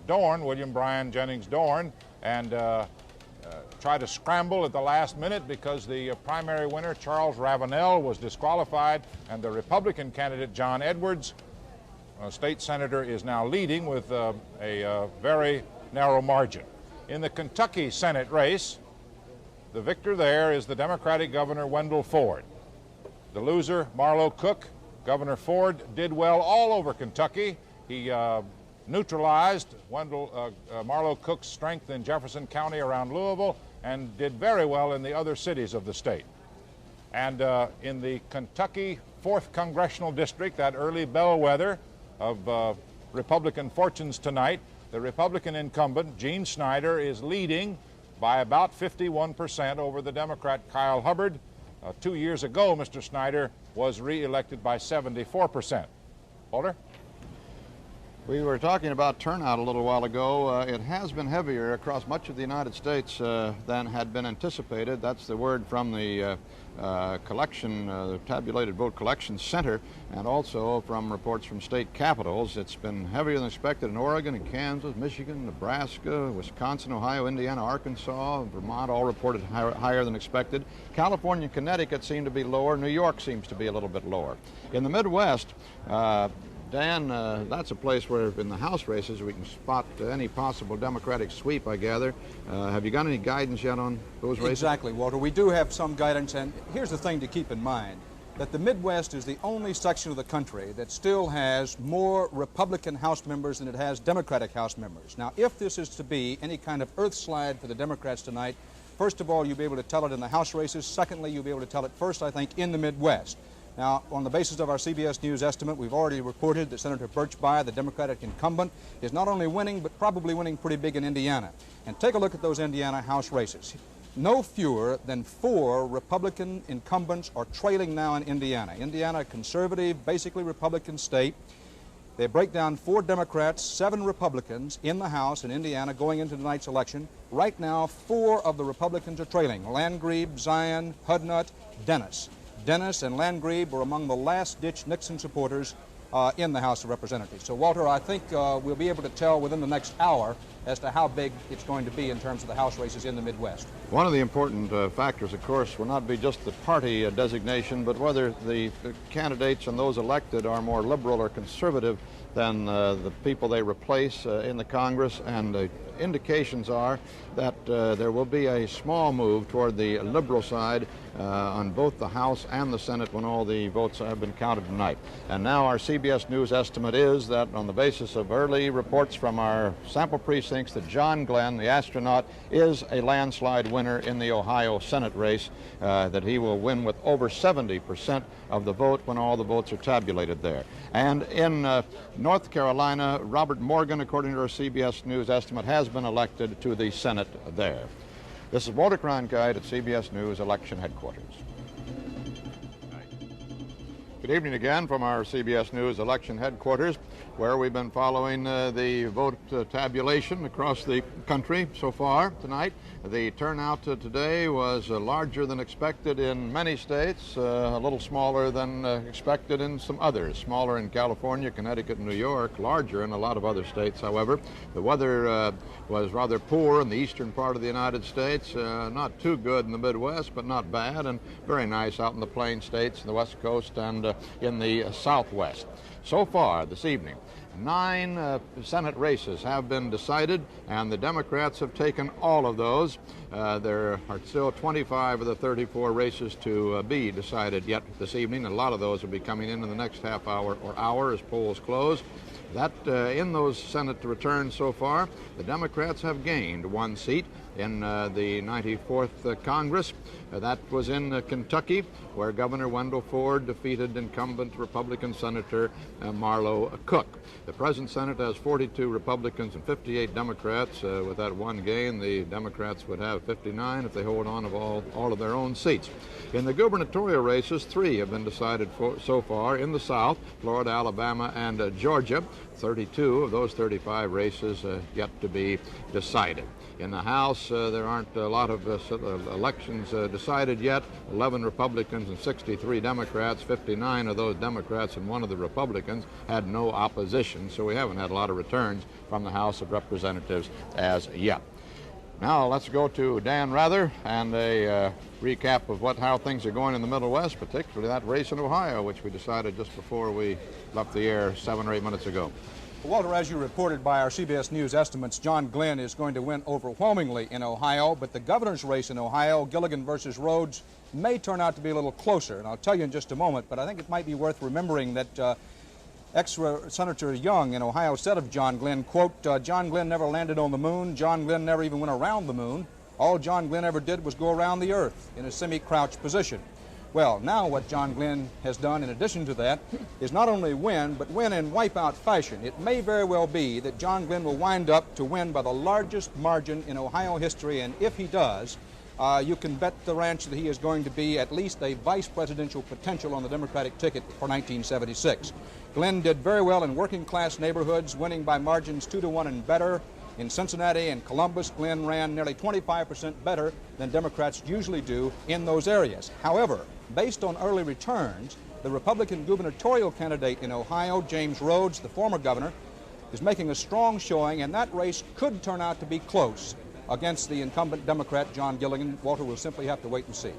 William Bryan Jennings Dorn, and try to scramble at the last minute because the primary winner, Charles Ravenel, was disqualified, and the Republican candidate, John Edwards, state senator, is now leading with a very narrow margin. In the Kentucky Senate race, the victor there is the Democratic Governor Wendell Ford. The loser, Marlow Cook. Governor Ford did well all over Kentucky. He neutralized Marlow Cook's strength in Jefferson County around Louisville and did very well in the other cities of the state. And in the Kentucky 4th Congressional District, that early bellwether of Republican fortunes tonight, the Republican incumbent, Gene Snyder, is leading by about 51% over the Democrat Kyle Hubbard. 2 years ago, Mr. Snyder was re-elected by 74%. Walter? We were talking about turnout a little while ago. It has been heavier across much of the United States than had been anticipated. That's the word from the the tabulated vote collection center, and also from reports from state capitals. It's been heavier than expected in Oregon and Kansas, Michigan, Nebraska, Wisconsin, Ohio, Indiana, Arkansas, Vermont, all reported higher than expected. California and Connecticut seem to be lower. New York seems to be a little bit lower. In the Midwest, Dan, that's a place where in the House races we can spot any possible Democratic sweep, I gather. Have you got any guidance yet on those races? Exactly, Walter. We do have some guidance, and here's the thing to keep in mind, that the Midwest is the only section of the country that still has more Republican House members than it has Democratic House members. Now, if this is to be any kind of earth slide for the Democrats tonight, first of all, you'll be able to tell it in the House races. Secondly, you'll be able to tell it first, I think, in the Midwest. Now, on the basis of our CBS News estimate, we've already reported that Senator Birch Bayh, the Democratic incumbent, is not only winning, but probably winning pretty big in Indiana. And take a look at those Indiana House races. No fewer than 4 Republican incumbents are trailing now in Indiana. Indiana, a conservative, basically Republican state. They break down 4 Democrats, 7 Republicans in the House in Indiana going into tonight's election. Right now, 4 of the Republicans are trailing: Landgrebe, Zion, Hudnut, Dennis. Dennis and Landgrebe were among the last-ditch Nixon supporters in the House of Representatives. So, Walter, I think we'll be able to tell within the next hour as to how big it's going to be in terms of the House races in the Midwest. One of the important factors, of course, will not be just the party designation, but whether the candidates and those elected are more liberal or conservative than the people they replace in the Congress, and indications are that there will be a small move toward the liberal side on both the House and the Senate when all the votes have been counted tonight. And now our CBS News estimate is that on the basis of early reports from our sample precincts that John Glenn, the astronaut, is a landslide winner in the Ohio Senate race, that he will win with over 70% of the vote when all the votes are tabulated there. And in North Carolina, Robert Morgan, according to our CBS News estimate, has been elected to the Senate there. This is Walter Cronkite at CBS News Election Headquarters. Good evening again from our CBS News Election Headquarters, where we've been following the vote tabulation across the country so far tonight. The turnout today was larger than expected in many states, a little smaller than expected in some others. Smaller in California, Connecticut, and New York, larger in a lot of other states, however. The weather was rather poor in the eastern part of the United States, not too good in the Midwest, but not bad, and very nice out in the Plain States, and the West Coast, and in the Southwest. So far this evening, 9 Senate races have been decided, and the Democrats have taken all of those. There are still 25 of the 34 races to be decided yet this evening, and a lot of those will be coming in the next half hour or hour as polls close. That in those Senate returns so far, the Democrats have gained 1 seat in the 94th Congress. That was in Kentucky, where Governor Wendell Ford defeated incumbent Republican Senator Marlo Cook. The present Senate has 42 Republicans and 58 Democrats. With that one gain, the Democrats would have 59 if they hold on of all of their own seats. In the gubernatorial races, 3 have been decided so far in the South: Florida, Alabama, and Georgia. 32 of those 35 races yet to be decided. In the House, there aren't a lot of elections decided yet. 11 Republicans and 63 Democrats. 59 of those Democrats and 1 of the Republicans had no opposition, so we haven't had a lot of returns from the House of Representatives as yet. Now let's go to Dan Rather and a recap of how things are going in the Middle West, particularly that race in Ohio, which we decided just before we left the air 7 or 8 minutes ago. Walter, as you reported by our CBS News estimates, John Glenn is going to win overwhelmingly in Ohio, but the governor's race in Ohio, Gilligan versus Rhodes, may turn out to be a little closer, and I'll tell you in just a moment, but I think it might be worth remembering that ex-Senator Young in Ohio said of John Glenn, quote, John Glenn never landed on the moon, John Glenn never even went around the moon. All John Glenn ever did was go around the earth in a semi-crouched position. Well, now what John Glenn has done in addition to that is not only win, but win in wipeout fashion. It may very well be that John Glenn will wind up to win by the largest margin in Ohio history, and if he does, you can bet the ranch that he is going to be at least a vice presidential potential on the Democratic ticket for 1976. Glenn did very well in working class neighborhoods, winning by margins 2-to-1 and better. In Cincinnati and Columbus, Glenn ran nearly 25% better than Democrats usually do in those areas. However, based on early returns, the Republican gubernatorial candidate in Ohio, James Rhodes, the former governor, is making a strong showing, and that race could turn out to be close against the incumbent Democrat, John Gilligan. Walter will simply have to wait and see.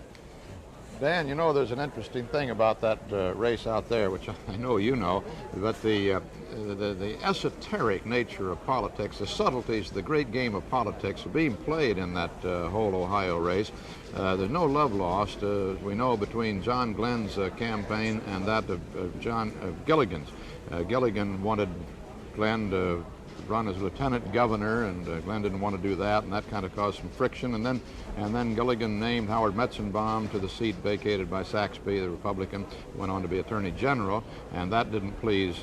Dan, you know, there's an interesting thing about that race out there, which I know you know, but the esoteric nature of politics, the subtleties of the great game of politics are being played in that whole Ohio race. There's no love lost, as we know, between John Glenn's campaign and that of Gilligan's. Gilligan wanted Glenn to run as lieutenant governor, and Glenn didn't want to do that, and that kind of caused some friction. And then Gilligan named Howard Metzenbaum to the seat vacated by Saxby, the Republican, went on to be Attorney General, and that didn't please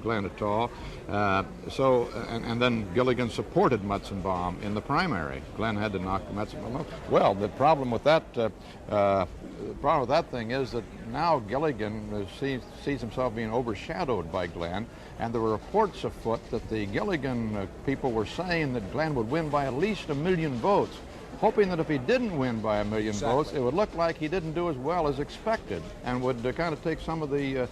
Glenn at all. And then Gilligan supported Metzenbaum in the primary. Glenn had to knock Metzenbaum off. Well, the problem with that thing is that now Gilligan sees himself being overshadowed by Glenn, and there were reports afoot that the Gilligan people were saying that Glenn would win by at least 1 million votes. hoping that if he didn't win by 1 million Exactly. votes, it would look like he didn't do as well as expected and would kind of take some of the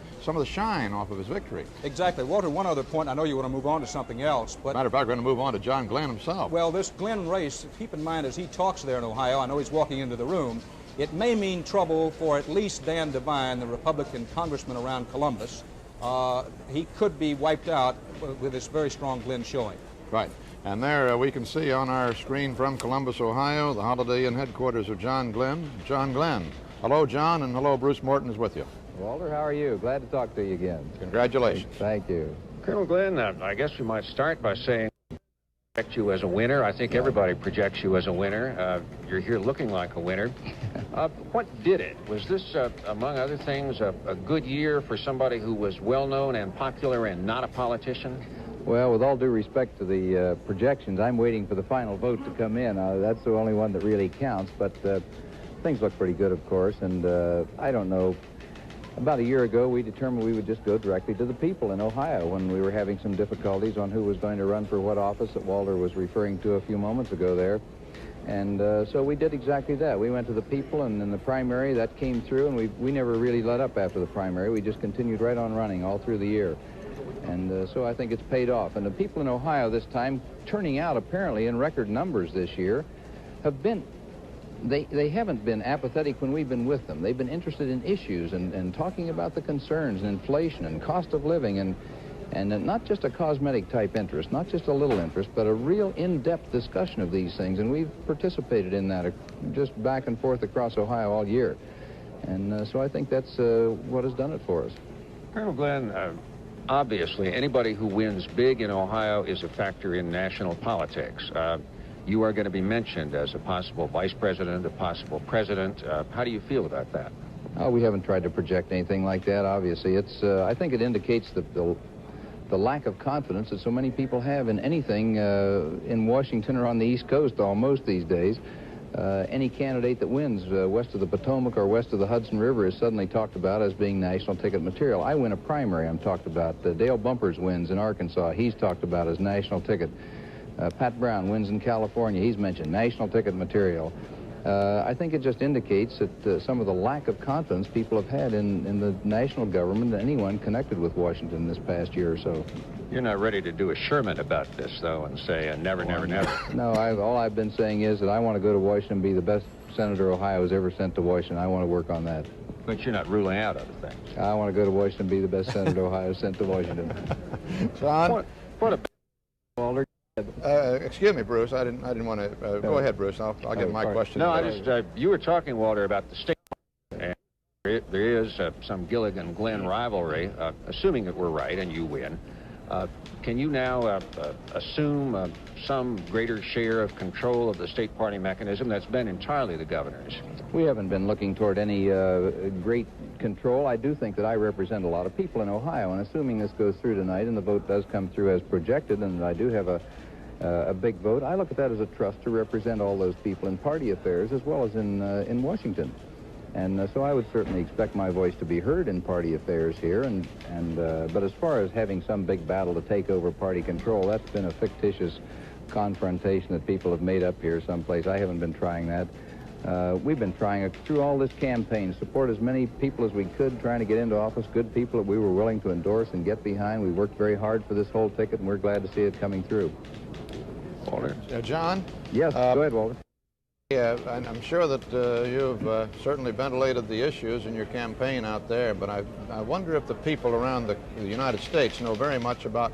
shine off of his victory. Exactly. Walter, one other point. I know you want to move on to something else, but... Matter of fact, we're going to move on to John Glenn himself. Well, this Glenn race, keep in mind as he talks there in Ohio, I know he's walking into the room, it may mean trouble for at least Dan Devine, the Republican congressman around Columbus. He could be wiped out with this very strong Glenn showing. Right. And there we can see on our screen from Columbus, Ohio, the Holiday Inn headquarters of John Glenn. John Glenn. Hello, John, and hello, Bruce Morton is with you. Walter, how are you? Glad to talk to you again. Congratulations. Thank you. Colonel Glenn, I guess we might start by saying project you as a winner. I think everybody projects you as a winner. You're here looking like a winner. What did it? Was this, among other things, a good year for somebody who was well-known and popular and not a politician? Well, with all due respect to the projections, I'm waiting for the final vote to come in. That's the only one that really counts, but things look pretty good, of course, and I don't know. About a year ago, we determined we would just go directly to the people in Ohio when we were having some difficulties on who was going to run for what office that Walter was referring to a few moments ago there. And so we did exactly that. We went to the people, and in the primary, that came through, and we never really let up after the primary. We just continued right on running all through the year. And so I think it's paid off. And the people in Ohio this time, turning out apparently in record numbers this year, have been, they haven't been apathetic when we've been with them. They've been interested in issues and talking about the concerns and inflation and cost of living and not just a cosmetic type interest, not just a little interest, but a real in-depth discussion of these things. And we've participated in that just back and forth across Ohio all year. And so I think that's what has done it for us. Colonel Glenn, obviously, anybody who wins big in Ohio is a factor in national politics. You are going to be mentioned as a possible vice president, a possible president. How do you feel about that? Oh, we haven't tried to project anything like that, obviously. I think it indicates the lack of confidence that so many people have in anything in Washington or on the East Coast almost these days. Any candidate that wins west of the Potomac or west of the Hudson River is suddenly talked about as being national ticket material. I win a primary, I'm talked about. Dale Bumpers wins in Arkansas. He's talked about as national ticket. Pat Brown wins in California. He's mentioned national ticket material. I think it just indicates that some of the lack of confidence people have had in the national government and anyone connected with Washington this past year or so. You're not ready to do a Sherman about this, though, and say never, never, never. No, all I've been saying is that I want to go to Washington and be the best senator Ohio has ever sent to Washington. I want to work on that. But you're not ruling out other things. I want to go to Washington and be the best senator Ohio has sent to Washington. John? What a... Walter? Excuse me, Bruce. I didn't want to... go ahead, Bruce. I'll get my question. No, you were talking, Walter, about the state. And there is some Gilligan-Glenn rivalry, assuming that we're right and you win. Can you now assume some greater share of control of the state party mechanism that's been entirely the governor's? We haven't been looking toward any great control. I do think that I represent a lot of people in Ohio, and assuming this goes through tonight and the vote does come through as projected, and I do have a big vote, I look at that as a trust to represent all those people in party affairs as well as in Washington. And so I would certainly expect my voice to be heard in party affairs here. But as far as having some big battle to take over party control, that's been a fictitious confrontation that people have made up here someplace. I haven't been trying that. We've been trying through all this campaign, support as many people as we could, trying to get into office, good people that we were willing to endorse and get behind. We worked very hard for this whole ticket, and we're glad to see it coming through. Walter? John? Yes, go ahead, Walter. Yeah, and I'm sure that you've certainly ventilated the issues in your campaign out there, but I wonder if the people around the United States know very much about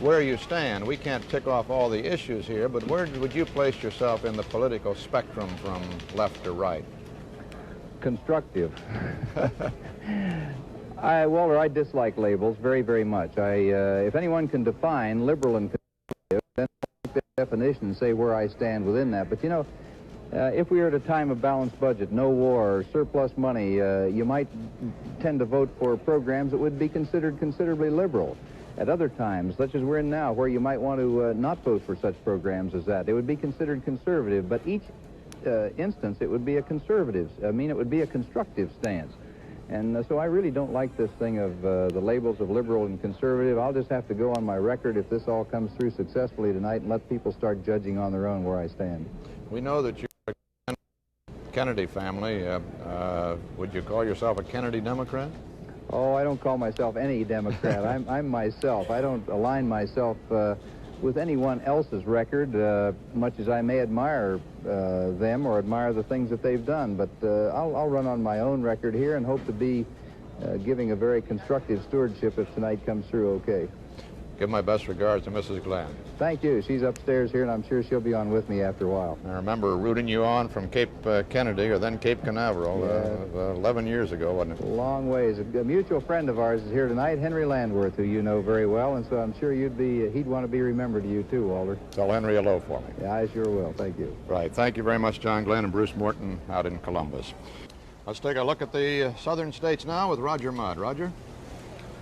where you stand. We can't tick off all the issues here, but where would you place yourself in the political spectrum from left to right? Constructive. Walter, I dislike labels very, very much. If anyone can define liberal and conservative, then I'll make that definition and say where I stand within that. But you know, if we are at a time of balanced budget, no war, or surplus money, you might tend to vote for programs that would be considered considerably liberal. At other times, such as we're in now, where you might want to not vote for such programs as that, it would be considered conservative. But each instance, it would be a conservative. It would be a constructive stance. And so I really don't like this thing of the labels of liberal and conservative. I'll just have to go on my record if this all comes through successfully tonight and let people start judging on their own where I stand. We know that you're a Kennedy family. Would you call yourself a Kennedy Democrat? Oh, I don't call myself any Democrat. I'm myself. I don't align myself with anyone else's record, much as I may admire them or admire the things that they've done. But I'll run on my own record here and hope to be giving a very constructive stewardship if tonight comes through okay. Give my best regards to Mrs. Glenn. Thank you. She's upstairs here, and I'm sure she'll be on with me after a while. I remember rooting you on from Cape Kennedy, or then Cape Canaveral, 11 years ago, wasn't it? A long ways. A mutual friend of ours is here tonight, Henry Landworth, who you know very well, and so I'm sure he'd want to be remembered to you too, Walter. Tell Henry hello for me. Yeah, I sure will. Thank you. Right. Thank you very much, John Glenn and Bruce Morton out in Columbus. Let's take a look at the southern states now with Roger Mudd. Roger?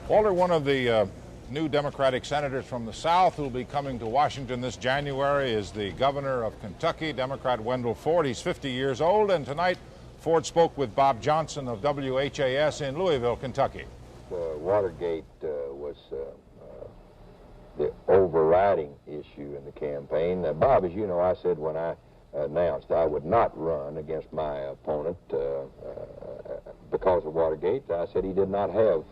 Walter, one of the new Democratic senators from the South who will be coming to Washington this January is the governor of Kentucky, Democrat Wendell Ford. He's 50 years old, and tonight Ford spoke with Bob Johnson of WHAS in Louisville, Kentucky. Watergate was the overriding issue in the campaign. Bob, as you know, I said when I announced I would not run against my opponent because of Watergate, I said he did not have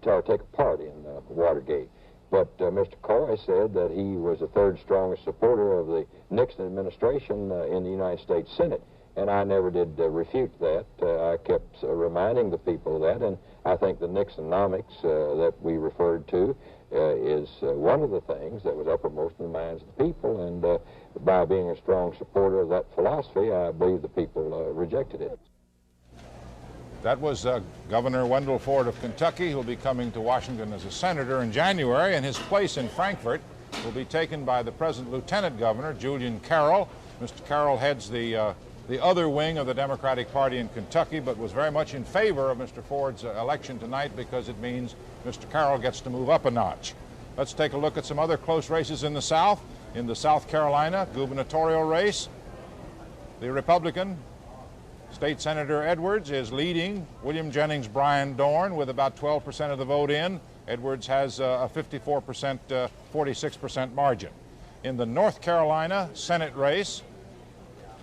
to take a part in Watergate. But Mr. Coy said that he was the third strongest supporter of the Nixon administration in the United States Senate, and I never did refute that. I kept reminding the people of that, and I think the Nixonomics that we referred to is one of the things that was uppermost in the minds of the people, and by being a strong supporter of that philosophy, I believe the people rejected it. That was Governor Wendell Ford of Kentucky, who will be coming to Washington as a senator in January, and his place in Frankfort will be taken by the present Lieutenant Governor, Julian Carroll. Mr. Carroll heads the other wing of the Democratic Party in Kentucky, but was very much in favor of Mr. Ford's election tonight because it means Mr. Carroll gets to move up a notch. Let's take a look at some other close races in the South. In the South Carolina gubernatorial race, the Republican State Senator Edwards is leading William Jennings Bryan Dorn with about 12% of the vote in. Edwards has a 54%, 46% margin. In the North Carolina Senate race,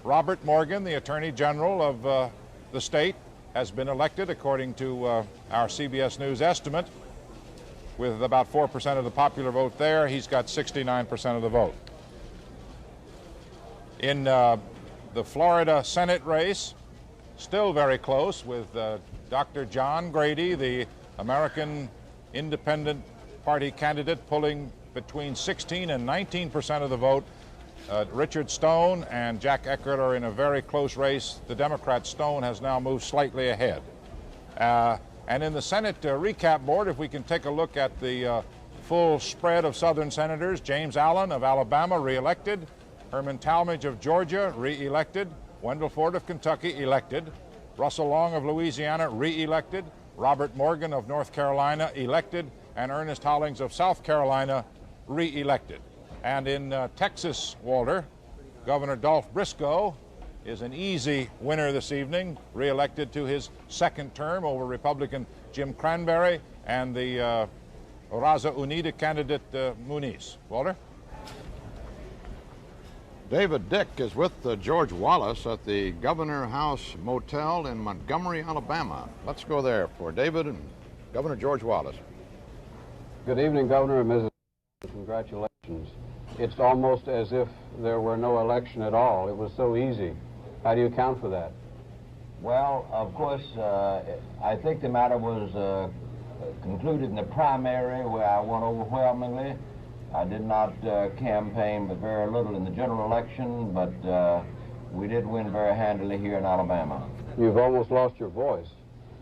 Robert Morgan, the Attorney General of the state, has been elected according to our CBS News estimate. With about 4% of the popular vote there, he's got 69% of the vote. In the Florida Senate race, still very close with Dr. John Grady, the American Independent Party candidate, pulling between 16 and 19% of the vote. Richard Stone and Jack Eckert are in a very close race. The Democrat Stone has now moved slightly ahead. And in the Senate recap board, if we can take a look at the full spread of Southern senators, James Allen of Alabama, re-elected. Herman Talmadge of Georgia, re-elected. Wendell Ford of Kentucky, elected. Russell Long of Louisiana, re-elected. Robert Morgan of North Carolina, elected. And Ernest Hollings of South Carolina, re-elected. And in Texas, Walter, Governor Dolph Briscoe is an easy winner this evening, re-elected to his second term over Republican Jim Cranberry and the Raza Unida candidate Muniz. Walter? David Dick is with George Wallace at the Governor House Motel in Montgomery, Alabama. Let's go there for David and Governor George Wallace. Good evening, Governor and Mrs. Congratulations. It's almost as if there were no election at all. It was so easy. How do you account for that? Well, of course, I think the matter was concluded in the primary where I won overwhelmingly. I did not campaign but very little in the general election, but we did win very handily here in Alabama. You've almost lost your voice.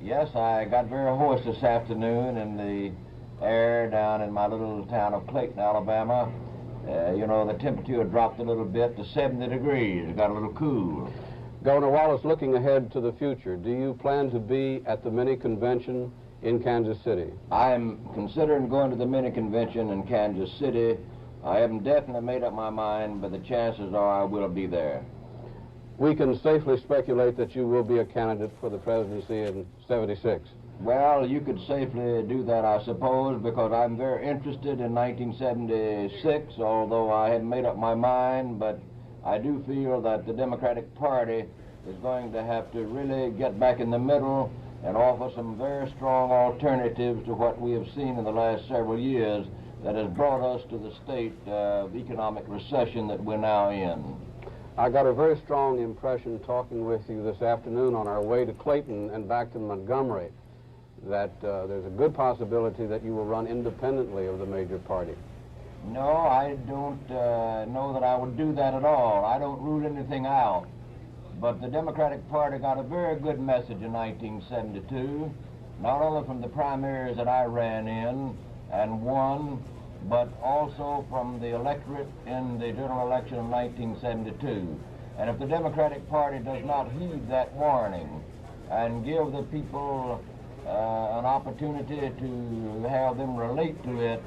Yes, I got very hoarse this afternoon in the air down in my little town of Clayton, Alabama. You know, the temperature dropped a little bit to 70 degrees. It got a little cool. Governor Wallace, looking ahead to the future, do you plan to be at the mini convention in Kansas City? I'm considering going to the mini convention in Kansas City. I haven't definitely made up my mind, but the chances are I will be there. We can safely speculate that you will be a candidate for the presidency in '76. Well, you could safely do that, I suppose, because I'm very interested in 1976, although I haven't made up my mind, but I do feel that the Democratic Party is going to have to really get back in the middle and offer some very strong alternatives to what we have seen in the last several years that has brought us to the state of economic recession that we're now in. I got a very strong impression talking with you this afternoon on our way to Clayton and back to Montgomery that there's a good possibility that you will run independently of the major party. No, I don't know that I would do that at all. I don't rule anything out. But the Democratic Party got a very good message in 1972, not only from the primaries that I ran in and won, but also from the electorate in the general election of 1972. And if the Democratic Party does not heed that warning and give the people an opportunity to have them relate to it,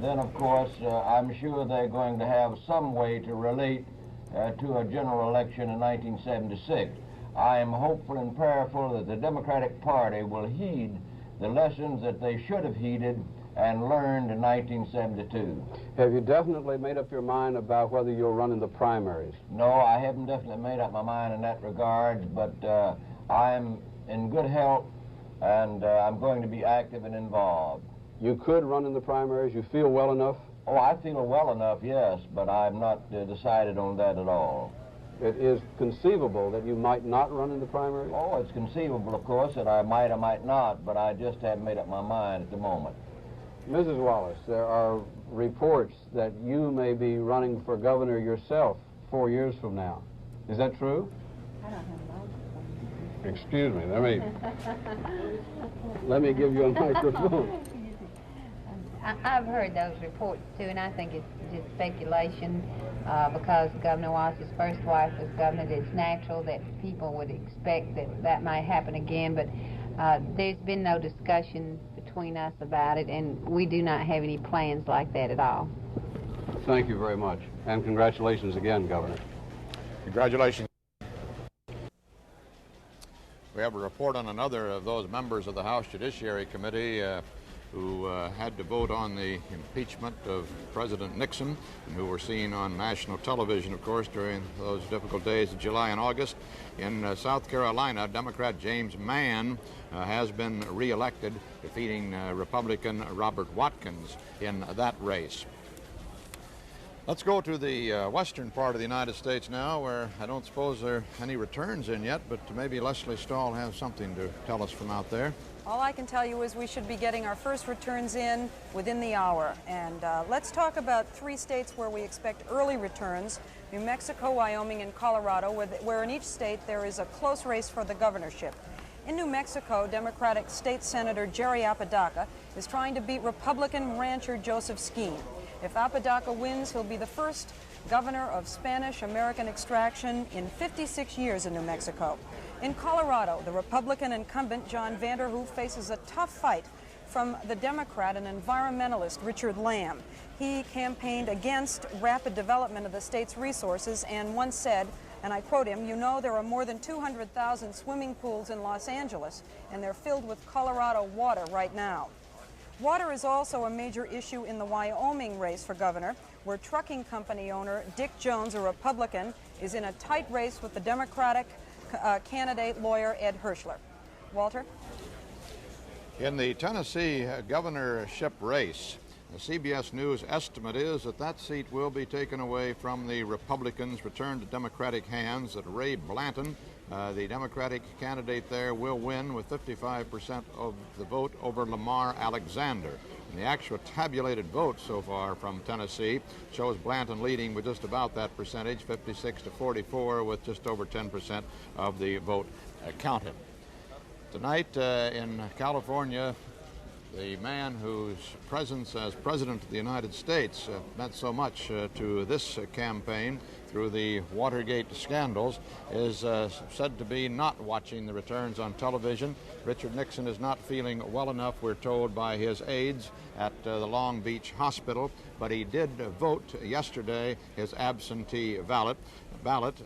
then of course I'm sure they're going to have some way to relate to a general election in 1976. I am hopeful and prayerful that the Democratic Party will heed the lessons that they should have heeded and learned in 1972. Have you definitely made up your mind about whether you'll run in the primaries? No, I haven't definitely made up my mind in that regard, but I'm in good health and I'm going to be active and involved. You could run in the primaries? You feel well enough? Oh, I feel well enough, yes, but I'm not decided on that at all. It is conceivable that you might not run in the primaries? Oh, it's conceivable, of course, that I might or might not, but I just haven't made up my mind at the moment. Mrs. Wallace, there are reports that you may be running for governor yourself 4 years from now. Is that true? I don't have a microphone. Excuse me, let me give you a microphone. I've heard those reports too, and I think it's just speculation because Governor Wallace's first wife was governor. It's natural that people would expect that that might happen again, but there's been no discussion between us about it, and we do not have any plans like that at all. Thank you very much, and congratulations again, Governor. Congratulations. We have a report on another of those members of the House Judiciary Committee who had to vote on the impeachment of President Nixon, and who were seen on national television, of course, during those difficult days of July and August. In South Carolina, Democrat James Mann has been reelected, defeating Republican Robert Watkins in that race. Let's go to the western part of the United States now, where I don't suppose there are any returns in yet, but maybe Leslie Stahl has something to tell us from out there. All I can tell you is we should be getting our first returns in within the hour. And let's talk about 3 states where we expect early returns: New Mexico, Wyoming, and Colorado, where in each state there is a close race for the governorship. In New Mexico, Democratic State Senator Jerry Apodaca is trying to beat Republican rancher Joseph Skeen. If Apodaca wins, he'll be the first governor of Spanish-American extraction in 56 years in New Mexico. In Colorado, the Republican incumbent John Vanderhoof faces a tough fight from the Democrat and environmentalist Richard Lamb. He campaigned against rapid development of the state's resources and once said, and I quote him, "You know, there are more than 200,000 swimming pools in Los Angeles, and they're filled with Colorado water right now." Water is also a major issue in the Wyoming race for governor, where trucking company owner Dick Jones, a Republican, is in a tight race with the Democratic candidate lawyer Ed Hirschler. Walter? In the Tennessee governorship race, the CBS News estimate is that that seat will be taken away from the Republicans, returned to Democratic hands, that Ray Blanton, the Democratic candidate there, will win with 55% of the vote over Lamar Alexander. And the actual tabulated vote so far from Tennessee shows Blanton leading with just about that percentage, 56 to 44, with just over 10% of the vote counted. Tonight in California, the man whose presence as President of the United States meant so much to this campaign through the Watergate scandals is said to be not watching the returns on television. Richard Nixon is not feeling well enough, we're told by his aides at the Long Beach Hospital, but he did vote yesterday his absentee ballot,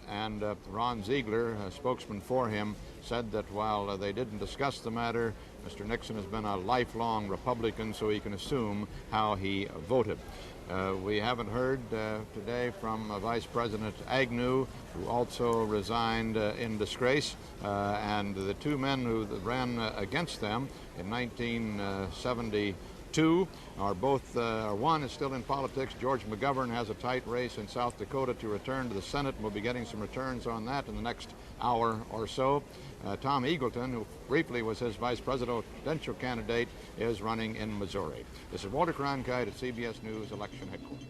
and Ron Ziegler, a spokesman for him, said that while they didn't discuss the matter, Mr. Nixon has been a lifelong Republican, so he can assume how he voted. We haven't heard today from Vice President Agnew, who also resigned in disgrace, and the two men who ran against them in 1972 are both, one is still in politics. George McGovern has a tight race in South Dakota to return to the Senate, and we'll be getting some returns on that in the next hour or so. Tom Eagleton, who briefly was his vice presidential candidate, is running in Missouri. This is Walter Cronkite at CBS News Election Headquarters.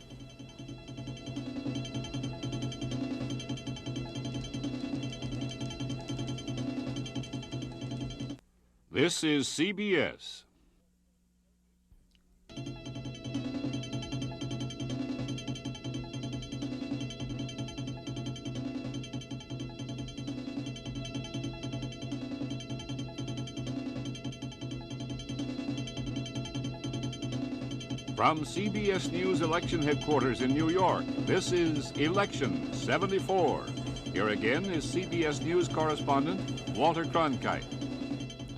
This is CBS. From CBS News Election Headquarters in New York, this is Election 74. Here again is CBS News correspondent Walter Cronkite.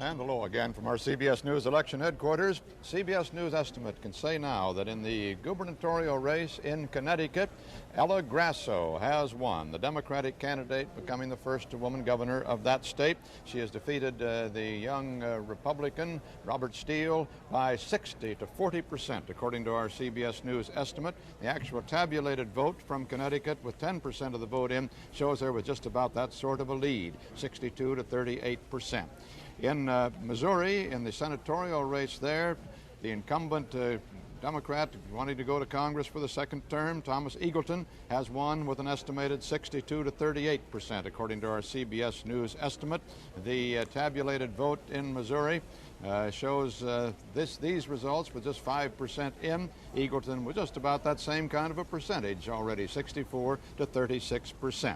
And hello again from our CBS News Election Headquarters. CBS News estimate can say now that in the gubernatorial race in Connecticut, Ella Grasso has won, the Democratic candidate becoming the first woman governor of that state. She has defeated the young Republican, Robert Steele, by 60 to 40%, according to our CBS News estimate. The actual tabulated vote from Connecticut, with 10% of the vote in, shows there was just about that sort of a lead, 62 to 38%. In Missouri, in the senatorial race there, the incumbent Democrat wanting to go to Congress for the second term, Thomas Eagleton, has won with an estimated 62 to 38%, according to our CBS News estimate. The tabulated vote in Missouri shows these results with just 5% in. Eagleton with just about that same kind of a percentage already, 64 to 36%.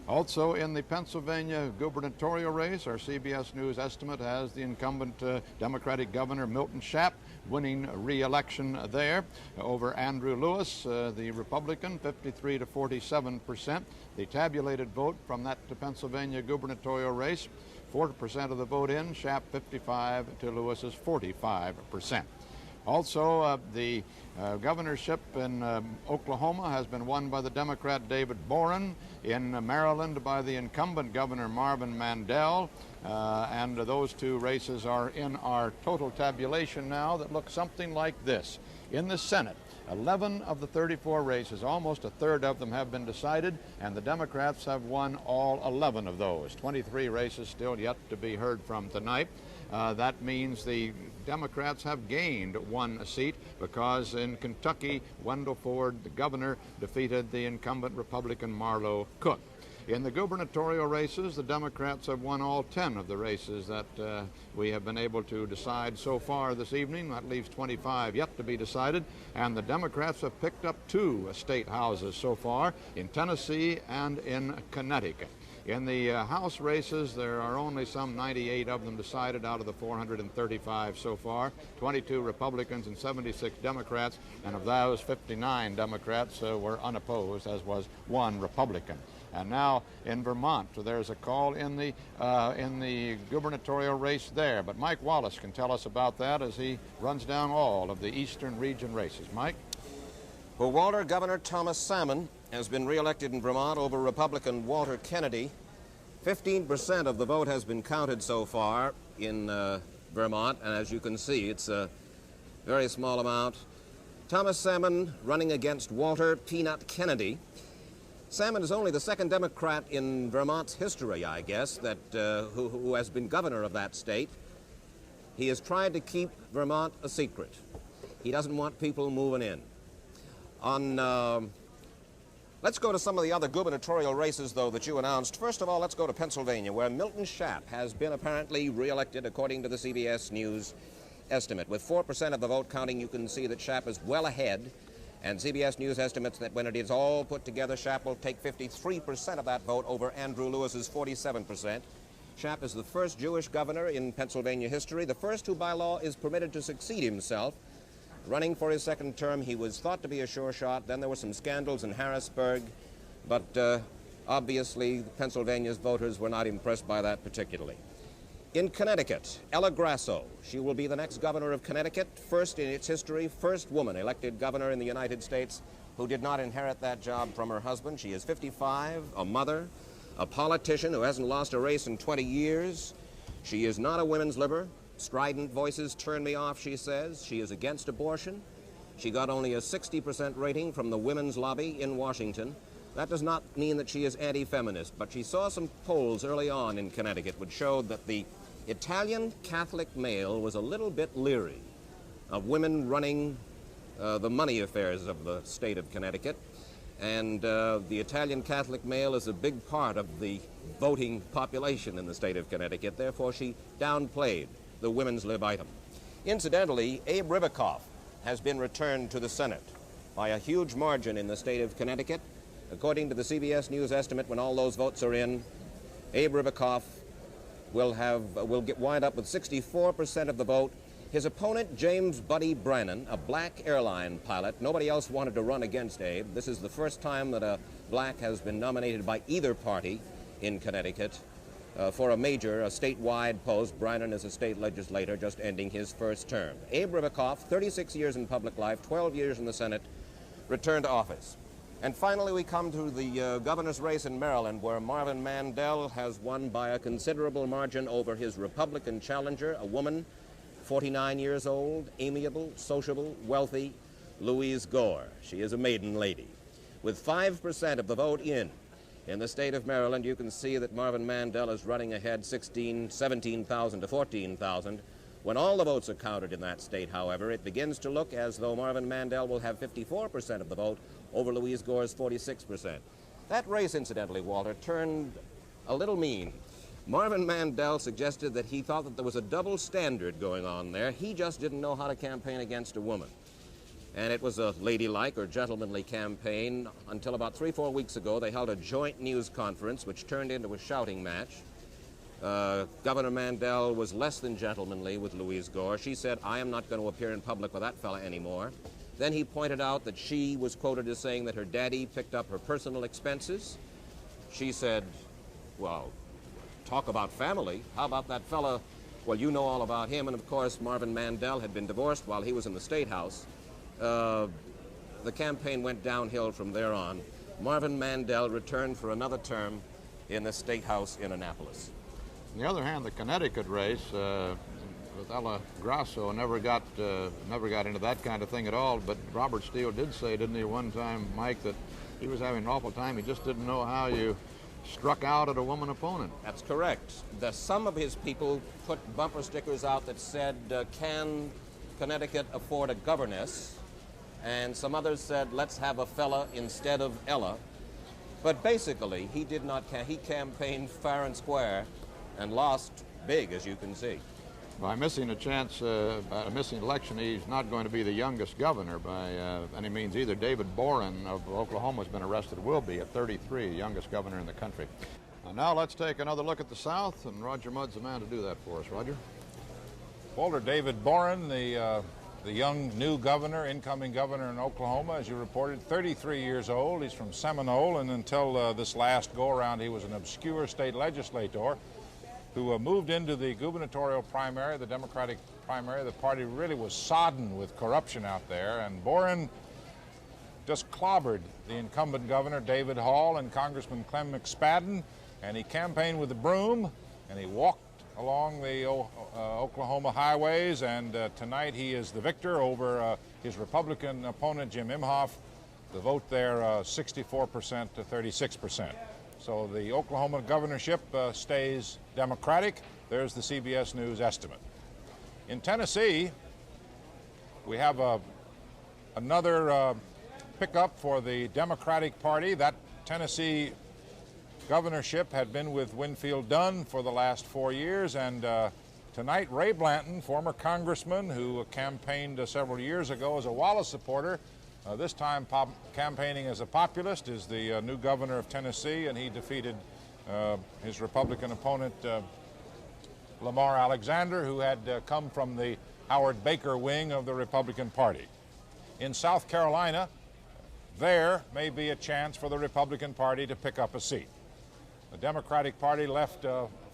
Also in the Pennsylvania gubernatorial race, our CBS News estimate has the incumbent Democratic Governor Milton Schaap winning re-election there over Andrew Lewis, the Republican, 53 to 47%. The tabulated vote from that Pennsylvania gubernatorial race, 4% of the vote in, Schaap 55 to Lewis's 45%. Also, the governorship in Oklahoma has been won by the Democrat David Boren, in Maryland by the incumbent Governor Marvin Mandel, and those two races are in our total tabulation now that looks something like this. In the Senate, 11 of the 34 races, almost a third of them have been decided, and the Democrats have won all 11 of those. 23 races still yet to be heard from tonight. That means the Democrats have gained one seat because in Kentucky, Wendell Ford, the governor, defeated the incumbent Republican Marlo Cook. In the gubernatorial races, the Democrats have won all 10 of the races that we have been able to decide so far this evening. That leaves 25 yet to be decided, and the Democrats have picked up 2 state houses so far in Tennessee and in Connecticut. In the House races, there are only some 98 of them decided out of the 435 so far, 22 Republicans and 76 Democrats, and of those, 59 Democrats were unopposed, as was 1 Republican. And now in Vermont, there's a call in the gubernatorial race there. But Mike Wallace can tell us about that as he runs down all of the eastern region races. Mike? Well, Walter, Governor Thomas Salmon has been reelected in Vermont over Republican Walter Kennedy. 15% of the vote has been counted so far in Vermont, and as you can see, it's a very small amount. Thomas Salmon running against Walter Peanut Kennedy. Salmon is only the second Democrat in Vermont's history, I guess, that who has been governor of that state. He has tried to keep Vermont a secret. He doesn't want people moving in. Let's go to some of the other gubernatorial races, though, that you announced. First of all, let's go to Pennsylvania, where Milton Schaap has been apparently reelected, according to the CBS News estimate. With 4% of the vote counting, you can see that Schaap is well ahead. And CBS News estimates that when it is all put together, Schaap will take 53% of that vote over Andrew Lewis's 47%. Schaap is the first Jewish governor in Pennsylvania history, the first who by law is permitted to succeed himself. Running for his second term, he was thought to be a sure shot. Then there were some scandals in Harrisburg, but obviously Pennsylvania's voters were not impressed by that particularly. In Connecticut, Ella Grasso. She will be the next governor of Connecticut, first in its history, first woman elected governor in the United States who did not inherit that job from her husband. She is 55, a mother, a politician who hasn't lost a race in 20 years. She is not a women's libber. Strident voices turn me off, she says. She is against abortion. She got only a 60% rating from the women's lobby in Washington. That does not mean that she is anti-feminist, but she saw some polls early on in Connecticut which showed that the Italian Catholic male was a little bit leery of women running the money affairs of the state of Connecticut. And the Italian Catholic male is a big part of the voting population in the state of Connecticut. Therefore, she downplayed the women's lib item. Incidentally, Abe Ribicoff has been returned to the Senate by a huge margin in the state of Connecticut. According to the CBS News estimate, when all those votes are in, Abe Ribicoff will wind up with 64% of the vote. His opponent, James Buddy Brannan, a black airline pilot, nobody else wanted to run against Abe. This is the first time that a black has been nominated by either party in Connecticut for a statewide post. Brannan is a state legislator just ending his first term. Abe Ribicoff, 36 years in public life, 12 years in the Senate, returned to office. And finally, we come to the governor's race in Maryland, where Marvin Mandel has won by a considerable margin over his Republican challenger, a woman, 49 years old, amiable, sociable, wealthy, Louise Gore. She is a maiden lady. With 5% of the vote in the state of Maryland, you can see that Marvin Mandel is running ahead 17,000 to 14,000. When all the votes are counted in that state, however, it begins to look as though Marvin Mandel will have 54% of the vote over Louise Gore's 46%. That race, incidentally, Walter, turned a little mean. Marvin Mandel suggested that he thought that there was a double standard going on there. He just didn't know how to campaign against a woman. And it was a ladylike or gentlemanly campaign until about 3-4 weeks ago. They held a joint news conference which turned into a shouting match. Governor Mandel was less than gentlemanly with Louise Gore. She said, "I am not going to appear in public with that fella anymore." Then he pointed out that she was quoted as saying that her daddy picked up her personal expenses. She said, "Well, talk about family. How about that fella? Well, you know all about him." And of course, Marvin Mandel had been divorced while he was in the State House. The campaign went downhill from there on. Marvin Mandel returned for another term in the State House in Annapolis. On the other hand, the Connecticut race with Ella Grasso never got into that kind of thing at all. But Robert Steele did say, didn't he, one time, Mike, that he was having an awful time. He just didn't know how you struck out at a woman opponent. That's correct. Some of his people put bumper stickers out that said, "Can Connecticut afford a governess?" And some others said, "Let's have a fella instead of Ella." But basically, he did not. He campaigned fair and square and lost big, as you can see. By missing a chance, by a missing election, he's not going to be the youngest governor by any means either. David Boren of Oklahoma has been arrested, will be at 33, youngest governor in the country. Now let's take another look at the South, and Roger Mudd's the man to do that for us. Roger? Walter, David Boren, the young new governor, incoming governor in Oklahoma, as you reported, 33 years old. He's from Seminole, and until this last go-around, he was an obscure state legislator who moved into the gubernatorial primary, the Democratic primary. The party really was sodden with corruption out there, and Boren just clobbered the incumbent governor, David Hall, and Congressman Clem McSpadden, and he campaigned with a broom, and he walked along the Oklahoma highways, and tonight he is the victor over his Republican opponent, Jim Imhoff. The vote there, 64% to 36%. So the Oklahoma governorship stays Democratic. There's the CBS News estimate. In Tennessee, we have another pickup for the Democratic Party. That Tennessee governorship had been with Winfield Dunn for the last 4 years, and tonight Ray Blanton, former congressman who campaigned several years ago as a Wallace supporter, this time campaigning as a populist, is the new governor of Tennessee, and he defeated his Republican opponent, Lamar Alexander, who had come from the Howard Baker wing of the Republican Party. In South Carolina, there may be a chance for the Republican Party to pick up a seat. The Democratic Party left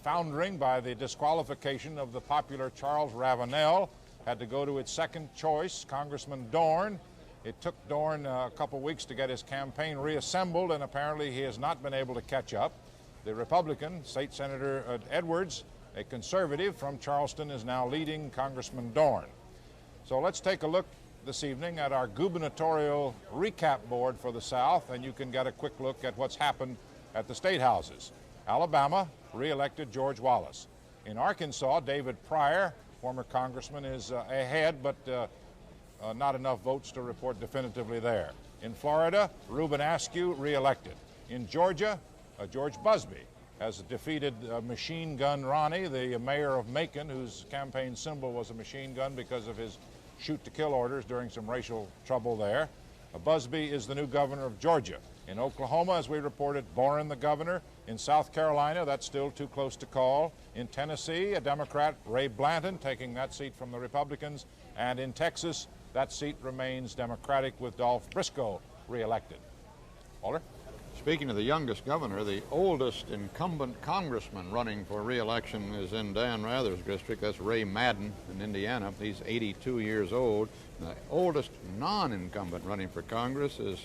foundering by the disqualification of the popular Charles Ravenel, had to go to its second choice, Congressman Dorn. It took Dorn a couple weeks to get his campaign reassembled, and apparently he has not been able to catch up. The Republican, State Senator Edwards, a conservative from Charleston, is now leading Congressman Dorn. So let's take a look this evening at our gubernatorial recap board for the South, and you can get a quick look at what's happened at the state houses. Alabama re-elected George Wallace. In Arkansas, David Pryor, former congressman, is ahead, but not enough votes to report definitively there. In Florida, Reuben Askew re-elected. In Georgia, George Busby has defeated Machine Gun Ronnie, the mayor of Macon, whose campaign symbol was a machine gun because of his shoot-to-kill orders during some racial trouble there. Busby is the new governor of Georgia. In Oklahoma, as we reported, Boren the governor. In South Carolina, that's still too close to call. In Tennessee, a Democrat, Ray Blanton, taking that seat from the Republicans. And in Texas, that seat remains Democratic with Dolph Briscoe re-elected. Walter? Speaking of the youngest governor, the oldest incumbent congressman running for re-election is in Dan Rather's district. That's Ray Madden in Indiana. He's 82 years old. The oldest non-incumbent running for Congress is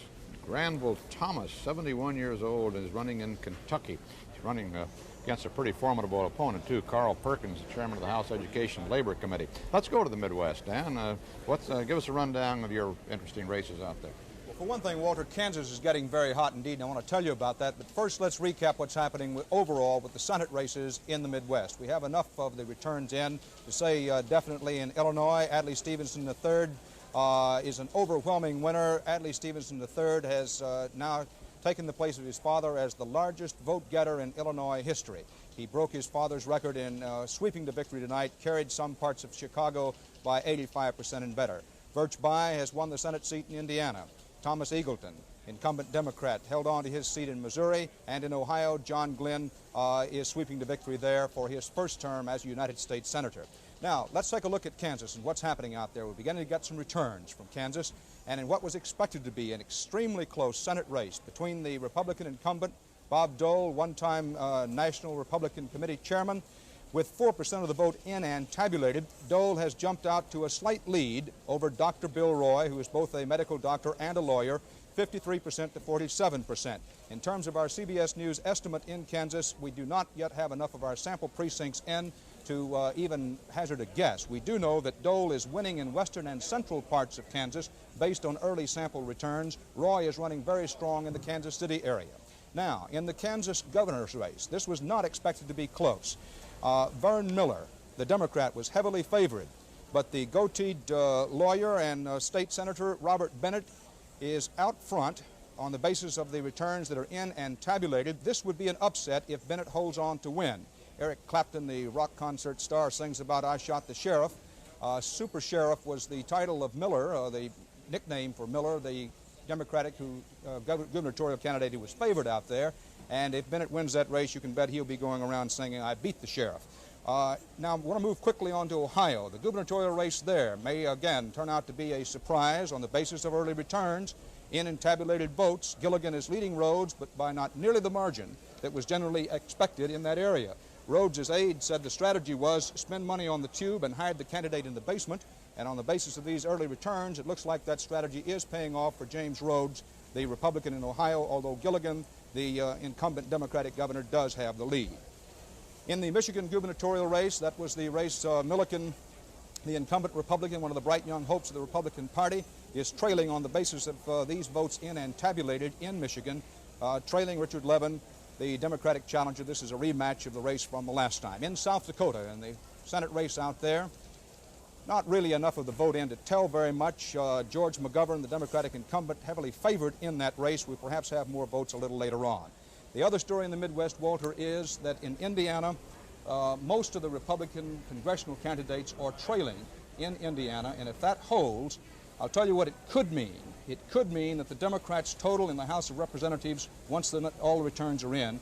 Granville Thomas, 71 years old, and is running in Kentucky. He's running against a pretty formidable opponent, too, Carl Perkins, the chairman of the House Education Labor Committee. Let's go to the Midwest, Dan. Give us a rundown of your interesting races out there. For one thing, Walter, Kansas is getting very hot indeed, and I want to tell you about that. But first, let's recap what's happening overall with the Senate races in the Midwest. We have enough of the returns in to say definitely in Illinois, Adlai Stevenson III is an overwhelming winner. Adlai Stevenson III has now taken the place of his father as the largest vote-getter in Illinois history. He broke his father's record in sweeping to victory tonight, carried some parts of Chicago by 85% and better. Birch Bayh has won the Senate seat in Indiana. Thomas Eagleton, incumbent Democrat, held on to his seat in Missouri, and in Ohio, John Glenn is sweeping to victory there for his first term as United States Senator. Now, let's take a look at Kansas and what's happening out there. We're beginning to get some returns from Kansas, and in what was expected to be an extremely close Senate race between the Republican incumbent, Bob Dole, one-time National Republican Committee chairman. With 4% of the vote in and tabulated, Dole has jumped out to a slight lead over Dr. Bill Roy, who is both a medical doctor and a lawyer, 53% to 47%. In terms of our CBS News estimate in Kansas, we do not yet have enough of our sample precincts in to even hazard a guess. We do know that Dole is winning in western and central parts of Kansas based on early sample returns. Roy is running very strong in the Kansas City area. Now, in the Kansas governor's race, this was not expected to be close. Vern Miller, the Democrat, was heavily favored, but the goateed lawyer and state senator Robert Bennett is out front on the basis of the returns that are in and tabulated. This would be an upset if Bennett holds on to win. Eric Clapton, the rock concert star, sings about "I Shot the Sheriff." Super Sheriff was the title of Miller, the nickname for Miller, the Democratic gubernatorial candidate who was favored out there. And if Bennett wins that race, you can bet he'll be going around singing, "I beat the sheriff." Now, I want to move quickly on to Ohio. The gubernatorial race there may again turn out to be a surprise on the basis of early returns. In and tabulated votes, Gilligan is leading Rhodes, but by not nearly the margin that was generally expected in that area. Rhodes' aide said the strategy was spend money on the tube and hide the candidate in the basement. And on the basis of these early returns, it looks like that strategy is paying off for James Rhodes, the Republican in Ohio, although Gilligan, the incumbent Democratic governor, does have the lead. In the Michigan gubernatorial race, that was the race Milliken, the incumbent Republican, one of the bright young hopes of the Republican Party, is trailing on the basis of these votes in and tabulated in Michigan, trailing Richard Levin, the Democratic challenger. This is a rematch of the race from the last time. In South Dakota, in the Senate race out there, not really enough of the vote in to tell very much. George McGovern, the Democratic incumbent, heavily favored in that race. We perhaps have more votes a little later on. The other story in the Midwest, Walter, is that in Indiana, most of the Republican congressional candidates are trailing in Indiana, and if that holds, I'll tell you what it could mean. It could mean that the Democrats' total in the House of Representatives, once all the returns are in,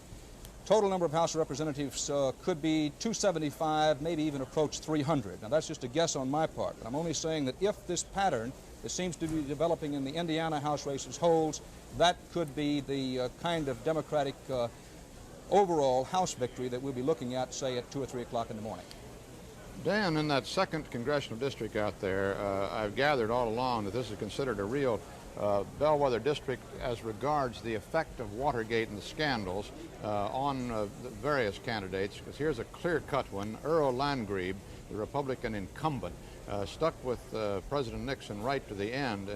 total number of House of Representatives could be 275, maybe even approach 300. Now, that's just a guess on my part, but I'm only saying that if this pattern that seems to be developing in the Indiana House races holds, that could be the kind of Democratic overall House victory that we'll be looking at, say, at 2 or 3 o'clock in the morning. Dan, in that 2nd congressional district out there, I've gathered all along that this is considered a real bellwether district as regards the effect of Watergate and the scandals on the various candidates, because here's a clear-cut one. Earl Landgrebe, the Republican incumbent, stuck with President Nixon right to the end.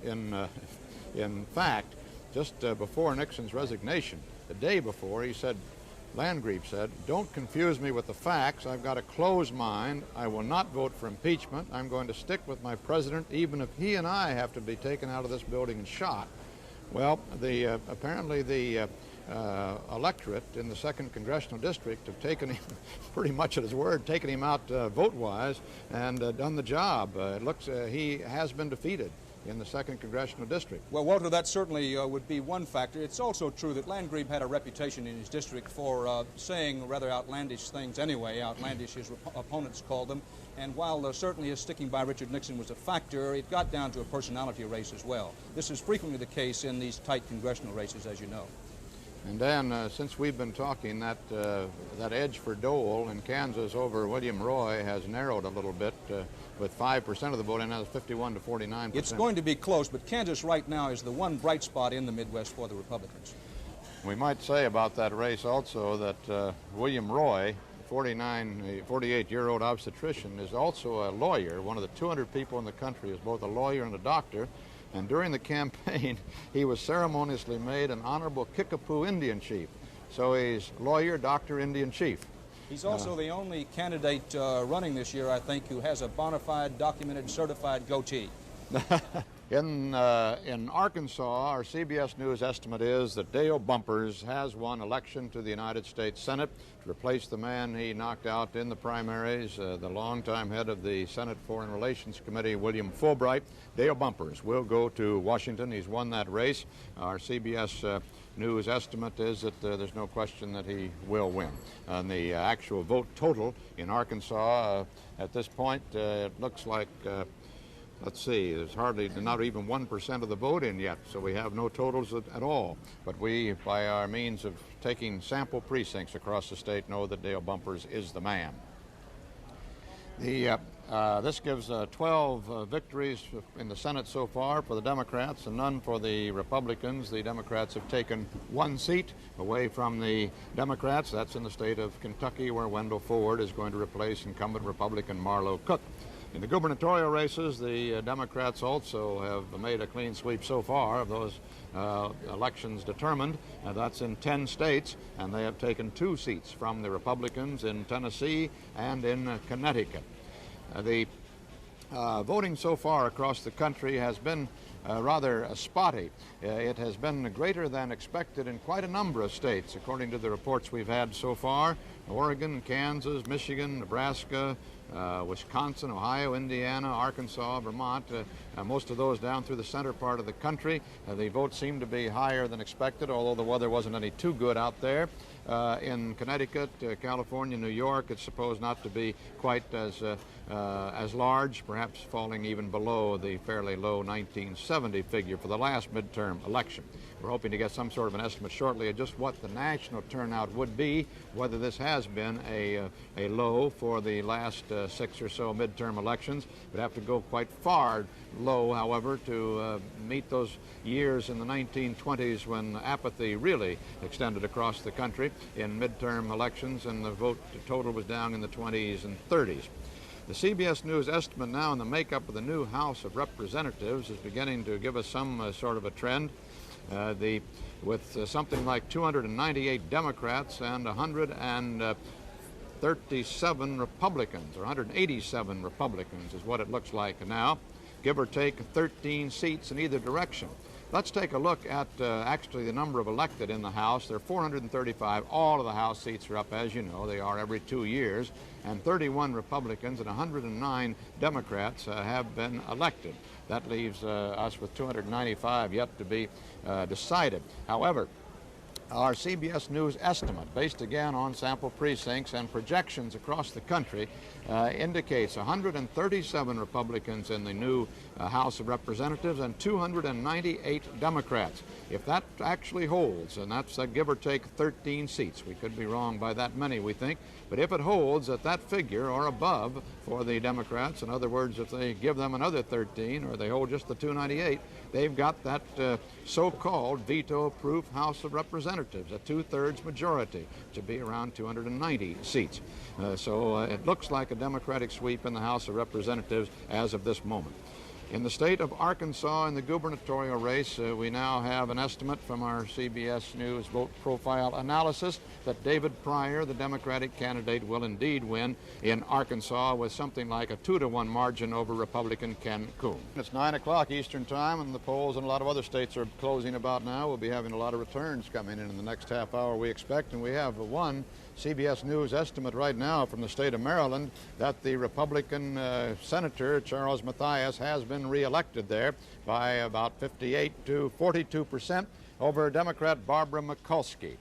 In fact, just before Nixon's resignation, the day before, he said, Landgrebe said, "Don't confuse me with the facts. I've got a closed mind. I will not vote for impeachment. I'm going to stick with my president, even if he and I have to be taken out of this building and shot." Well, apparently the electorate in the 2nd congressional district have taken him pretty much at his word, taken him out vote-wise, and done the job. It looks he has been defeated in the 2nd congressional district. Well, Walter, that certainly would be one factor. It's also true that Landgrebe had a reputation in his district for saying rather outlandish things anyway, outlandish his opponents called them. And while certainly his sticking by Richard Nixon was a factor, it got down to a personality race as well. This is frequently the case in these tight congressional races, as you know. And Dan, since we've been talking, that edge for Dole in Kansas over William Roy has narrowed a little bit, with 5% of the vote, and now it's 51 to 49%. It's going to be close, but Kansas right now is the one bright spot in the Midwest for the Republicans. We might say about that race also that William Roy, 48-year-old obstetrician, is also a lawyer, one of the 200 people in the country, is both a lawyer and a doctor. And during the campaign, he was ceremoniously made an honorable Kickapoo Indian chief. So he's lawyer, doctor, Indian chief. He's also the only candidate running this year, I think, who has a bona fide, documented, certified goatee. In Arkansas, our CBS News estimate is that Dale Bumpers has won election to the United States Senate to replace the man he knocked out in the primaries, the longtime head of the Senate Foreign Relations Committee, William Fulbright. Dale Bumpers will go to Washington. He's won that race. Our CBS News estimate is that there's no question that he will win. And the actual vote total in Arkansas at this point, it looks like let's see, there's hardly, not even 1% of the vote in yet, so we have no totals at all. But we, by our means of taking sample precincts across the state, know that Dale Bumpers is the man. This gives 12 victories in the Senate so far for the Democrats and none for the Republicans. The Democrats have taken 1 seat away from the Democrats. That's in the state of Kentucky, where Wendell Ford is going to replace incumbent Republican Marlow Cook. In the gubernatorial races, the Democrats also have made a clean sweep so far of those elections determined. That's in 10 states, and they have taken 2 seats from the Republicans in Tennessee and in Connecticut. The voting so far across the country has been rather spotty. It has been greater than expected in quite a number of states, according to the reports we've had so far. Oregon, Kansas, Michigan, Nebraska, Wisconsin, Ohio, Indiana, Arkansas, Vermont, most of those down through the center part of the country. The votes seem to be higher than expected, although the weather wasn't any too good out there. In Connecticut, California, New York, it's supposed not to be quite as large, perhaps falling even below the fairly low 1970 figure for the last midterm election. We're hoping to get some sort of an estimate shortly of just what the national turnout would be, whether this has been a low for the last 6 or so midterm elections. We'd have to go quite far low, however, to meet those years in the 1920s when apathy really extended across the country in midterm elections, and the vote total was down in the 20s and 30s. The CBS News estimate now in the makeup of the new House of Representatives is beginning to give us some sort of a trend. With something like 298 Democrats and 137 Republicans, or 187 Republicans is what it looks like now, give or take 13 seats in either direction. Let's take a look at actually the number of elected in the House. There are 435. All of the House seats are up, as you know. They are every 2 years. And 31 Republicans and 109 Democrats have been elected. That leaves us with 295 yet to be decided. However, Our CBS News estimate, based again on sample precincts and projections across the country, indicates 137 Republicans in the new House of Representatives and 298 Democrats. If that actually holds, and that's give or take 13 seats, we could be wrong by that many, we think, but if it holds at that figure or above for the Democrats, in other words, if they give them another 13 or they hold just the 298, they've got that so-called veto-proof House of Representatives, a two-thirds majority, to be around 290 seats. So it looks like a Democratic sweep in the House of Representatives as of this moment. In the state of Arkansas, in the gubernatorial race, we now have an estimate from our CBS News vote profile analysis that David Pryor, the Democratic candidate, will indeed win in Arkansas with something like a 2-to-1 margin over Republican Ken Coon. It's 9 o'clock Eastern Time, and the polls in a lot of other states are closing about now. We'll be having a lot of returns coming in the next half hour, we expect, and we have one CBS News estimate right now from the state of Maryland that the Republican Senator Charles Mathias has been reelected there by about 58 to 42% over Democrat Barbara Mikulski.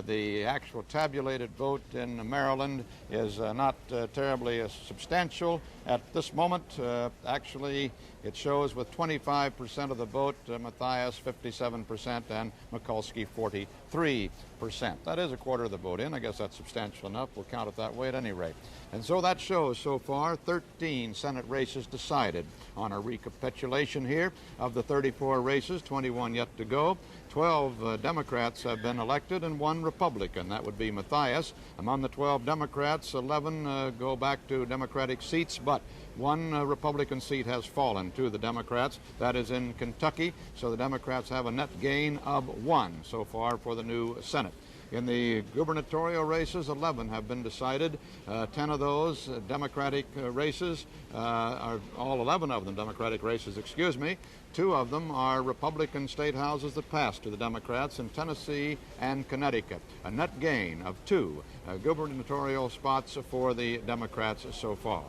The actual tabulated vote in Maryland is not terribly substantial at this moment. Actually, it shows with 25% of the vote, Mathias 57% and Mikulski 43%. That is a quarter of the vote in. I guess that's substantial enough. We'll count it that way at any rate. And so that shows so far 13 Senate races decided. On a recapitulation here of the 34 races, 21 yet to go. 12 Democrats have been elected and 1 Republican. That would be Mathias. Among the 12 Democrats, 11 go back to Democratic seats, but 1 Republican seat has fallen to the Democrats. That is in Kentucky, so the Democrats have a net gain of 1 so far for the new Senate. In the gubernatorial races, 11 have been decided. 10 of those Democratic races, are all 11 of them Democratic races, excuse me. 2 of them are Republican state houses that passed to the Democrats in Tennessee and Connecticut. A net gain of 2 gubernatorial spots for the Democrats so far.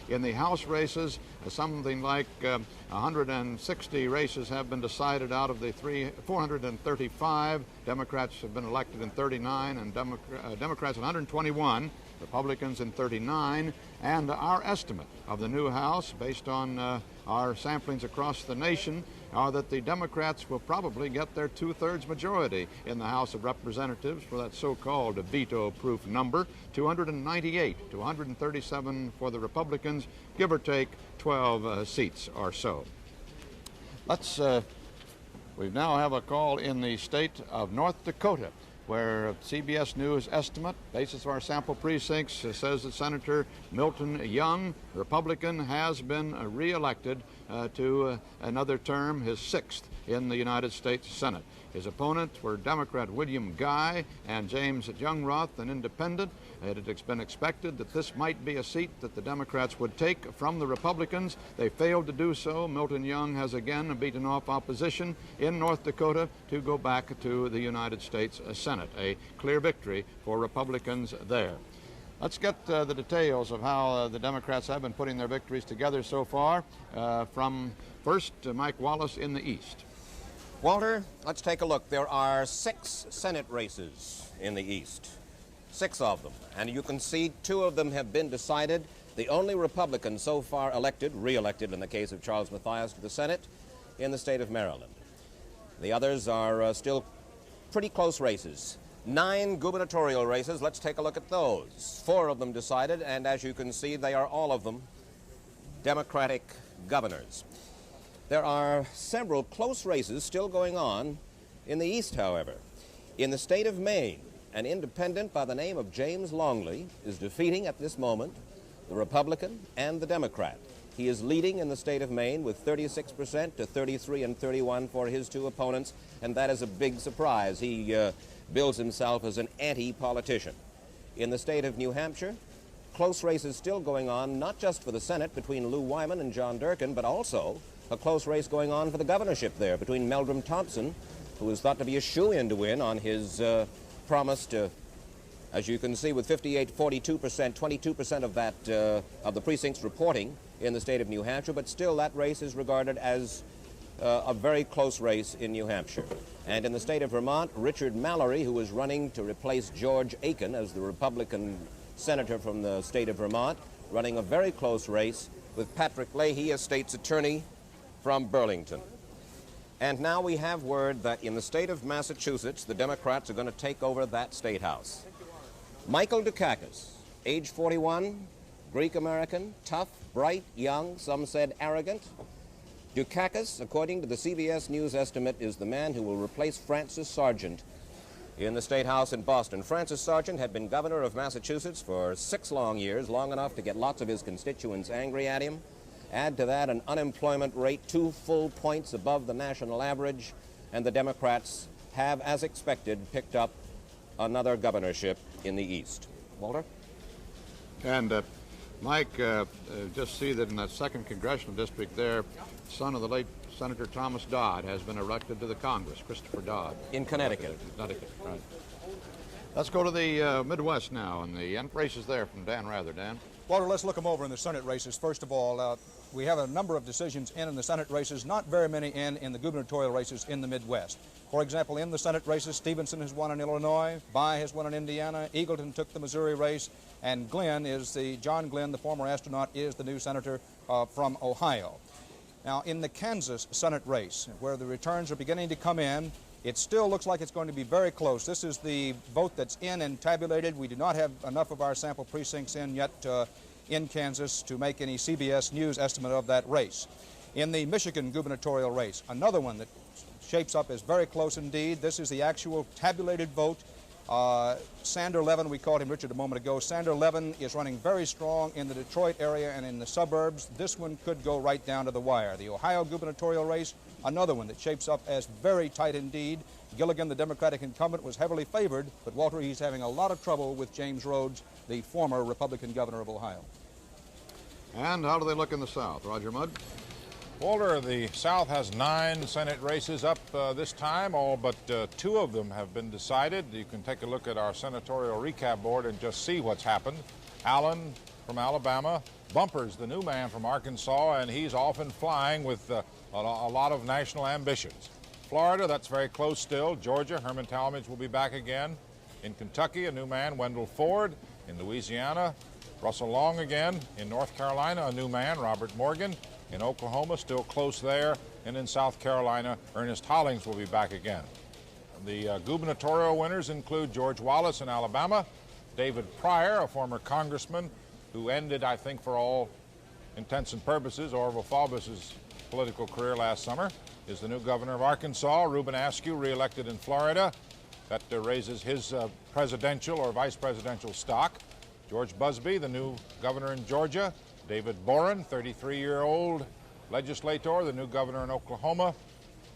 In the House races, something like 160 races have been decided out of the 435. Democrats have been elected in 39, and Democrats in 121, Republicans in 39. And our estimate of the new House, based on our samplings across the nation, are that the Democrats will probably get their two-thirds majority in the House of Representatives for that so-called veto-proof number, 298 to 137 for the Republicans, give or take 12 seats or so. We now have a call in the state of North Dakota, where CBS News estimate, basis of our sample precincts, says that Senator Milton Young, Republican, has been reelected to another term, his 6th in the United States Senate. His opponents were Democrat William Guy and James Youngroth, an independent. It had been expected that this might be a seat that the Democrats would take from the Republicans. They failed to do so. Milton Young has again beaten off opposition in North Dakota to go back to the United States Senate. A clear victory for Republicans there. Let's get the details of how the Democrats have been putting their victories together so far from first Mike Wallace in the East. Walter, let's take a look. There are 6 Senate races in the East, 6 of them. And you can see 2 of them have been decided. The only Republican so far elected, re-elected in the case of Charles Mathias to the Senate, in the state of Maryland. The others are still pretty close races. 9 gubernatorial races. Let's take a look at those. 4 of them decided, and as you can see, they are all of them Democratic governors. There are several close races still going on in the East, however. In the state of Maine, an independent by the name of James Longley is defeating at this moment the Republican and the Democrat. He is leading in the state of Maine with 36% to 33 and 31 for his 2 opponents, and that is a big surprise. He bills himself as an anti-politician. In the state of New Hampshire, close races still going on, not just for the Senate between Lou Wyman and John Durkin, but also a close race going on for the governorship there between Meldrum Thompson, who is thought to be a shoo-in to win on his promise to, as you can see, with 58, 42%, 22% of that of the precincts reporting in the state of New Hampshire, but still that race is regarded as a very close race in New Hampshire. And in the state of Vermont, Richard Mallory, who is running to replace George Aiken as the Republican senator from the state of Vermont, running a very close race with Patrick Leahy, a state's attorney from Burlington. And now we have word that in the state of Massachusetts, the Democrats are going to take over that state house. Michael Dukakis, age 41, Greek-American, tough, bright, young, some said arrogant. Dukakis, according to the CBS News estimate, is the man who will replace Francis Sargent in the State House in Boston. Francis Sargent had been governor of Massachusetts for 6 long years, long enough to get lots of his constituents angry at him. Add to that an unemployment rate 2 full points above the national average, and the Democrats have, as expected, picked up another governorship in the East. Walter? And Mike, just see that in that 2nd congressional district there, son of the late Senator Thomas Dodd has been elected to the Congress, Christopher Dodd. In Connecticut. Connecticut, right. Let's go to the Midwest now, and the end races there from Dan Rather. Dan? Walter, let's look them over in the Senate races. First of all, we have a number of decisions in the Senate races, not very many in the gubernatorial races in the Midwest. For example, in the Senate races, Stevenson has won in Illinois, By has won in Indiana, Eagleton took the Missouri race, and John Glenn, the former astronaut, is the new senator from Ohio. Now, in the Kansas Senate race, where the returns are beginning to come in, it still looks like it's going to be very close. This is the vote that's in and tabulated. We do not have enough of our sample precincts in yet in Kansas to make any CBS News estimate of that race. In the Michigan gubernatorial race, another one that shapes up as very close indeed. This is the actual tabulated vote. Sander Levin, we called him Richard a moment ago. Sander Levin is running very strong in the Detroit area and in the suburbs. This one could go right down to the wire. The Ohio gubernatorial race, another one that shapes up as very tight indeed. Gilligan, the Democratic incumbent, was heavily favored, but Walter, he's having a lot of trouble with James Rhodes, the former Republican governor of Ohio. And how do they look in the South? Roger Mudd? Walter, the South has 9 Senate races up this time. All but 2 of them have been decided. You can take a look at our senatorial recap board and just see what's happened. Allen from Alabama, Bumpers, the new man from Arkansas, and he's off and flying with a lot of national ambitions. Florida, that's very close still. Georgia, Herman Talmadge will be back again. In Kentucky, a new man, Wendell Ford. In Louisiana, Russell Long again. In North Carolina, a new man, Robert Morgan. In Oklahoma, still close there. And in South Carolina, Ernest Hollings will be back again. The gubernatorial winners include George Wallace in Alabama, David Pryor, a former congressman who ended, I think, for all intents and purposes, Orville Faubus's political career last summer, is the new governor of Arkansas. Reuben Askew, re-elected in Florida. That raises his presidential or vice presidential stock. George Busby, the new governor in Georgia. David Boren, 33-year-old legislator, the new governor in Oklahoma.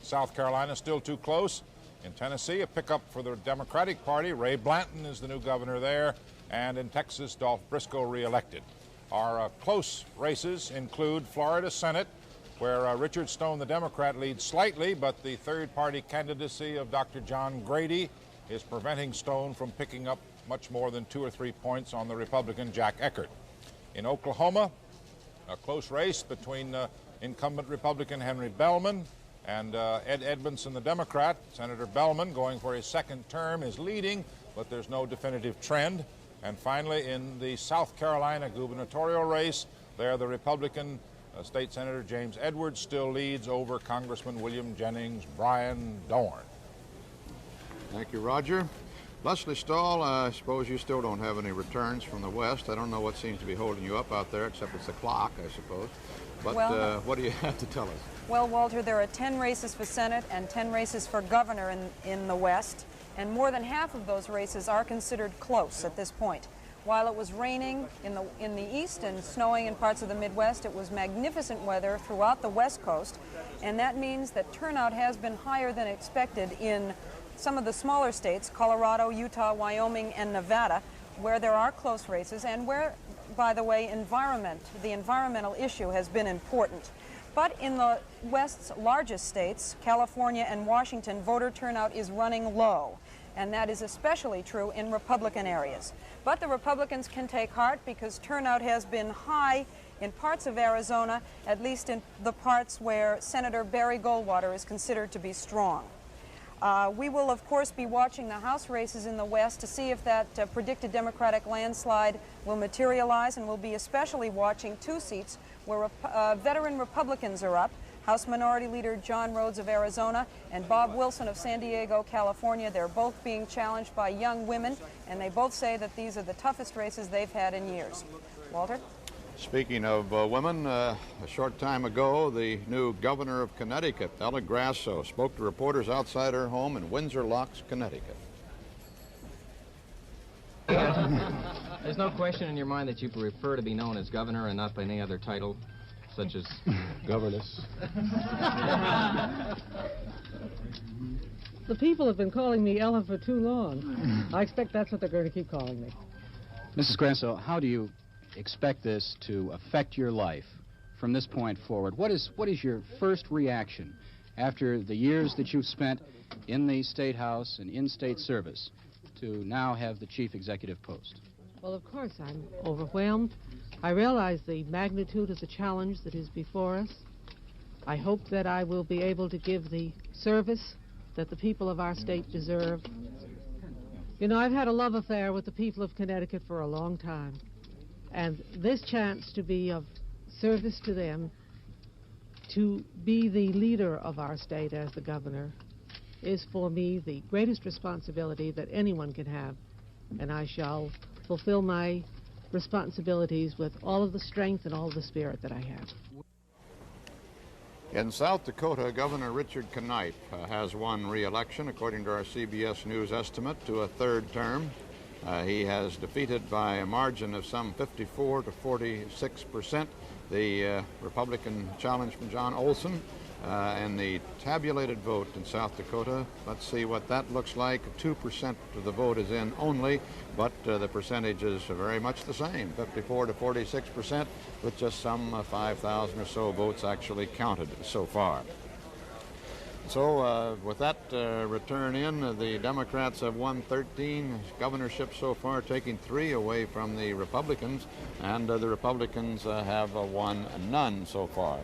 South Carolina still too close. In Tennessee, a pickup for the Democratic Party. Ray Blanton is the new governor there. And in Texas, Dolph Briscoe re-elected. Our close races include Florida Senate, where Richard Stone, the Democrat, leads slightly, but the third-party candidacy of Dr. John Grady is preventing Stone from picking up much more than 2 or 3 points on the Republican Jack Eckert. In Oklahoma, a close race between incumbent Republican Henry Bellman and Ed Edmondson, the Democrat. Senator Bellman, going for his 2nd term, is leading, but there's no definitive trend. And finally, in the South Carolina gubernatorial race, there the Republican State Senator James Edwards still leads over Congressman William Jennings Bryan Dorn. Thank you, Roger. Leslie Stahl, I suppose you still don't have any returns from the West. I don't know what seems to be holding you up out there, except it's the clock, I suppose. But well, what do you have to tell us? Well, Walter, there are 10 races for Senate and 10 races for governor in the West, and more than half of those races are considered close at this point. While it was raining in the east and snowing in parts of the Midwest, it was magnificent weather throughout the West Coast, and that means that turnout has been higher than expected in some of the smaller states, Colorado, Utah, Wyoming, and Nevada, where there are close races and where, by the way, the environmental issue has been important. But in the West's largest states, California and Washington, voter turnout is running low, and that is especially true in Republican areas. But the Republicans can take heart because turnout has been high in parts of Arizona, at least in the parts where Senator Barry Goldwater is considered to be strong. We will, of course, be watching the House races in the West to see if that predicted Democratic landslide will materialize, and we'll be especially watching two seats where veteran Republicans are up. House Minority Leader John Rhodes of Arizona and Bob Wilson of San Diego, California. They're both being challenged by young women, and they both say that these are the toughest races they've had in years. Walter? Speaking of women, a short time ago, the new governor of Connecticut, Ella Grasso, spoke to reporters outside her home in Windsor Locks, Connecticut. There's no question in your mind that you prefer to be known as governor and not by any other title, such as governess. The people have been calling me Ella for too long. I expect that's what they're going to keep calling me. Mrs. Grasso, how do you expect this to affect your life from this point forward? What is your first reaction after the years that you've spent in the State House and in state service to now have the chief executive post? Well, of course, I'm overwhelmed. I realize the magnitude of the challenge that is before us. I hope that I will be able to give the service that the people of our state deserve. You know, I've had a love affair with the people of Connecticut for a long time. And this chance to be of service to them, to be the leader of our state as the governor, is for me the greatest responsibility that anyone can have. And I shall fulfill my responsibilities with all of the strength and all the spirit that I have. In South Dakota, Governor Richard Knipe has won re-election, according to our CBS News estimate, to a third term. He has defeated by a margin of some 54 to 46% the Republican challenge from John Olson. And the tabulated vote in South Dakota, let's see what that looks like. 2% of the vote is in only, but the percentages are very much the same, 54 to 46%, with just some 5,000 or so votes actually counted so far. So with that return in, the Democrats have won 13 governorships so far, taking 3 away from the Republicans, and the Republicans have won none so far.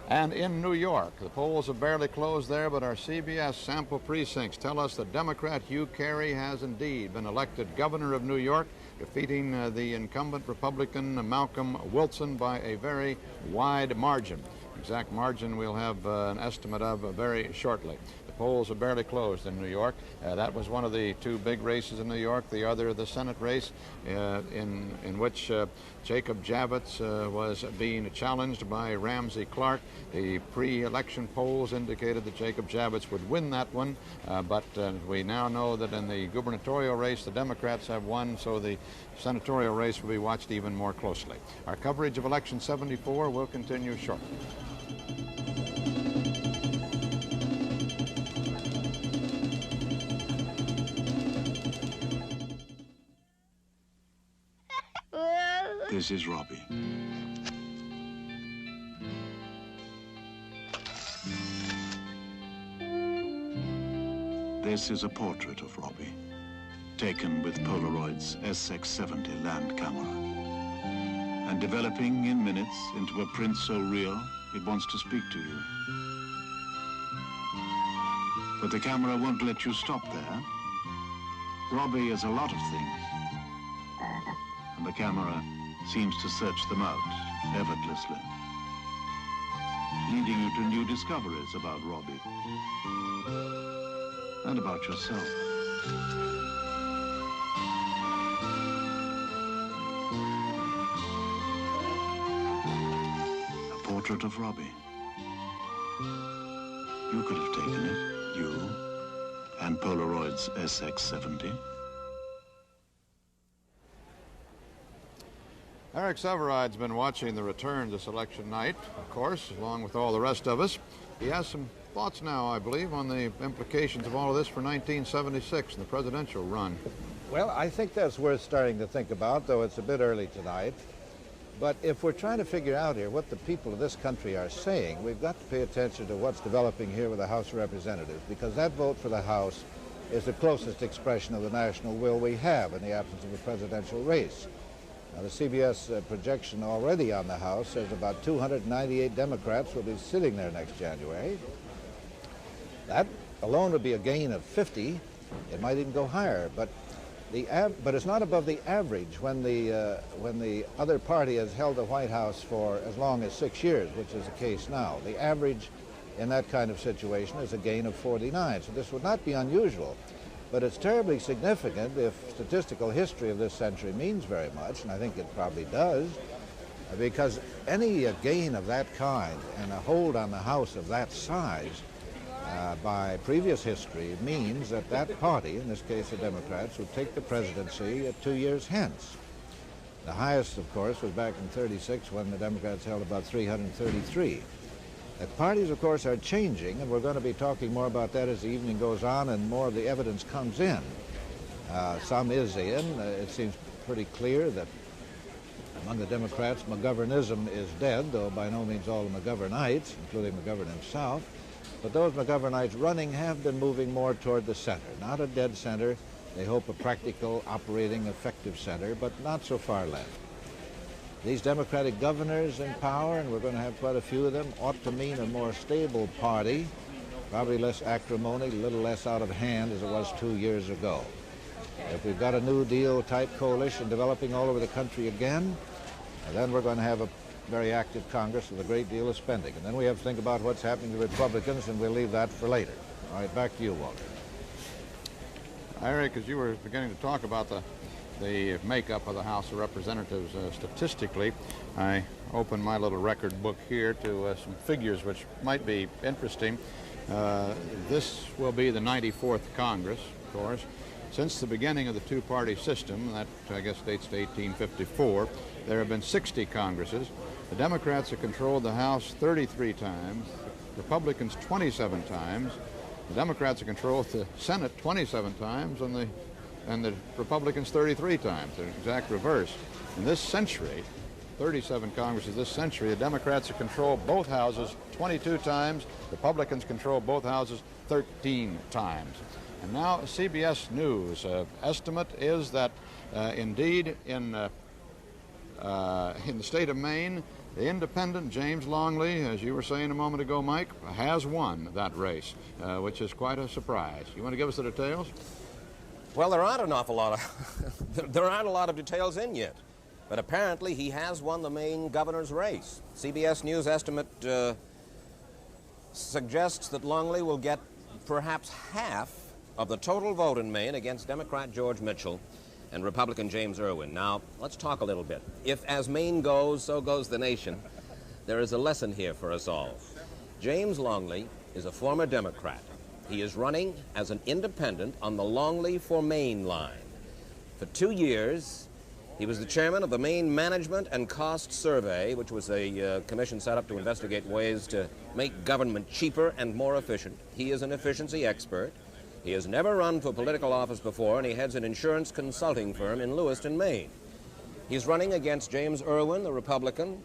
And in New York, the polls have barely closed there, but our CBS sample precincts tell us that Democrat Hugh Carey has indeed been elected governor of New York, defeating the incumbent Republican Malcolm Wilson by a very wide margin. Exact margin we'll have an estimate of very shortly. The polls have barely closed in New York. That was one of the 2 big races in New York. The other, the Senate race, in which Jacob Javits was being challenged by Ramsey Clark. The pre-election polls indicated that Jacob Javits would win that one, but we now know that in the gubernatorial race the Democrats have won, so the senatorial race will be watched even more closely. Our coverage of Election 74 will continue shortly. This is Robbie. This is a portrait of Robbie, taken with Polaroid's SX70 land camera, and developing in minutes into a print so real it wants to speak to you. But the camera won't let you stop there. Robbie is a lot of things, and the camera seems to search them out effortlessly, leading you to new discoveries about Robbie and about yourself. A portrait of Robbie. You could have taken it, you and Polaroid's SX70. Eric Severide's been watching the return this election night, of course, along with all the rest of us. He has some thoughts now, I believe, on the implications of all of this for 1976 and the presidential run. Well, I think that's worth starting to think about, though it's a bit early tonight. But if we're trying to figure out here what the people of this country are saying, we've got to pay attention to what's developing here with the House of Representatives, because that vote for the House is the closest expression of the national will we have in the absence of a presidential race. Now, the CBS projection already on the House says about 298 Democrats will be sitting there next January. That alone would be a gain of 50. It might even go higher, but it's not above the average when the other party has held the White House for as long as 6 years, which is the case now. The average in that kind of situation is a gain of 49, so this would not be unusual. But it's terribly significant if statistical history of this century means very much, and I think it probably does, because any gain of that kind and a hold on the House of that size by previous history means that that party, in this case the Democrats, would take the presidency 2 years hence. The highest, of course, was back in '36 when the Democrats held about 333. The parties, of course, are changing, and we're going to be talking more about that as the evening goes on and more of the evidence comes in. Some is in. It seems pretty clear that among the Democrats, McGovernism is dead, though by no means all the McGovernites, including McGovern himself. But those McGovernites running have been moving more toward the center. Not a dead center. They hope a practical, operating, effective center, but not so far left. These Democratic governors in power, and we're going to have quite a few of them, ought to mean a more stable party, probably less acrimony, a little less out of hand as it was 2 years ago. If we've got a New Deal type coalition developing all over the country again, then we're going to have a very active Congress with a great deal of spending. And then we have to think about what's happening to Republicans, and we'll leave that for later. All right, back to you, Walter. Eric, as you were beginning to talk about the makeup of the House of Representatives statistically, I opened my little record book here to some figures which might be interesting. This will be the 94th Congress, of course. Since the beginning of the two-party system, that I guess dates to 1854, there have been 60 Congresses. The Democrats have controlled the House 33 times, Republicans 27 times. The Democrats have controlled the Senate 27 times, and the Republicans 33 times, the exact reverse. In this century, 37 Congresses this century, the Democrats have controlled both houses 22 times, Republicans control both houses 13 times. And now CBS News estimate is that indeed in the state of Maine, the independent James Longley, as you were saying a moment ago, Mike, has won that race, which is quite a surprise. You want to give us the details? Well, there aren't a lot of details in yet, but apparently he has won the Maine governor's race. CBS News estimate suggests that Longley will get perhaps half of the total vote in Maine against Democrat George Mitchell and Republican James Irwin. Now, let's talk a little bit. If as Maine goes, so goes the nation, there is a lesson here for us all. James Longley is a former Democrat. He is running as an independent on the Longley for Maine line. For 2 years, he was the chairman of the Maine Management and Cost Survey, which was a commission set up to investigate ways to make government cheaper and more efficient. He is an efficiency expert. He has never run for political office before, and he heads an insurance consulting firm in Lewiston, Maine. He's running against James Irwin, the Republican,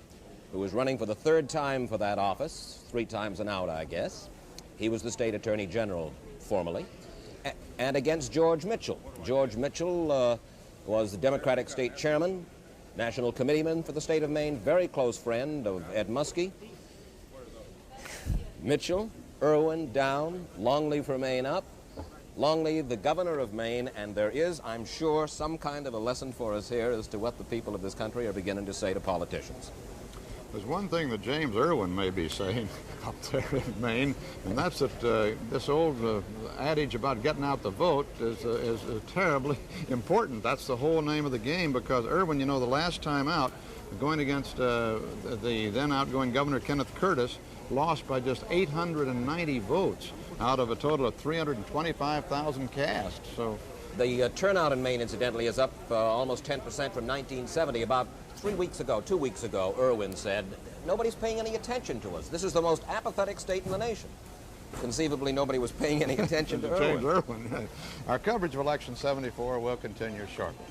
who is running for the 3rd time for that office, 3 times and out, I guess. He was the state attorney general formerly, and against George Mitchell. George Mitchell was the Democratic state chairman, national committeeman for the state of Maine, very close friend of Ed Muskie. Mitchell, Irwin down, Longley for Maine up, Longley the governor of Maine, and there is, I'm sure, some kind of a lesson for us here as to what the people of this country are beginning to say to politicians. There's one thing that James Irwin may be saying up there in Maine, and that's that this old adage about getting out the vote is terribly important. That's the whole name of the game, because Irwin, you know, the last time out, going against the then outgoing Governor Kenneth Curtis, lost by just 890 votes out of a total of 325,000 cast. So the turnout in Maine, incidentally, is up almost 10% from 1970. About 2 weeks ago, Irwin said, nobody's paying any attention to us. This is the most apathetic state in the nation. Conceivably, nobody was paying any attention to James Irwin. Irwin. Our coverage of Election 74 will continue shortly.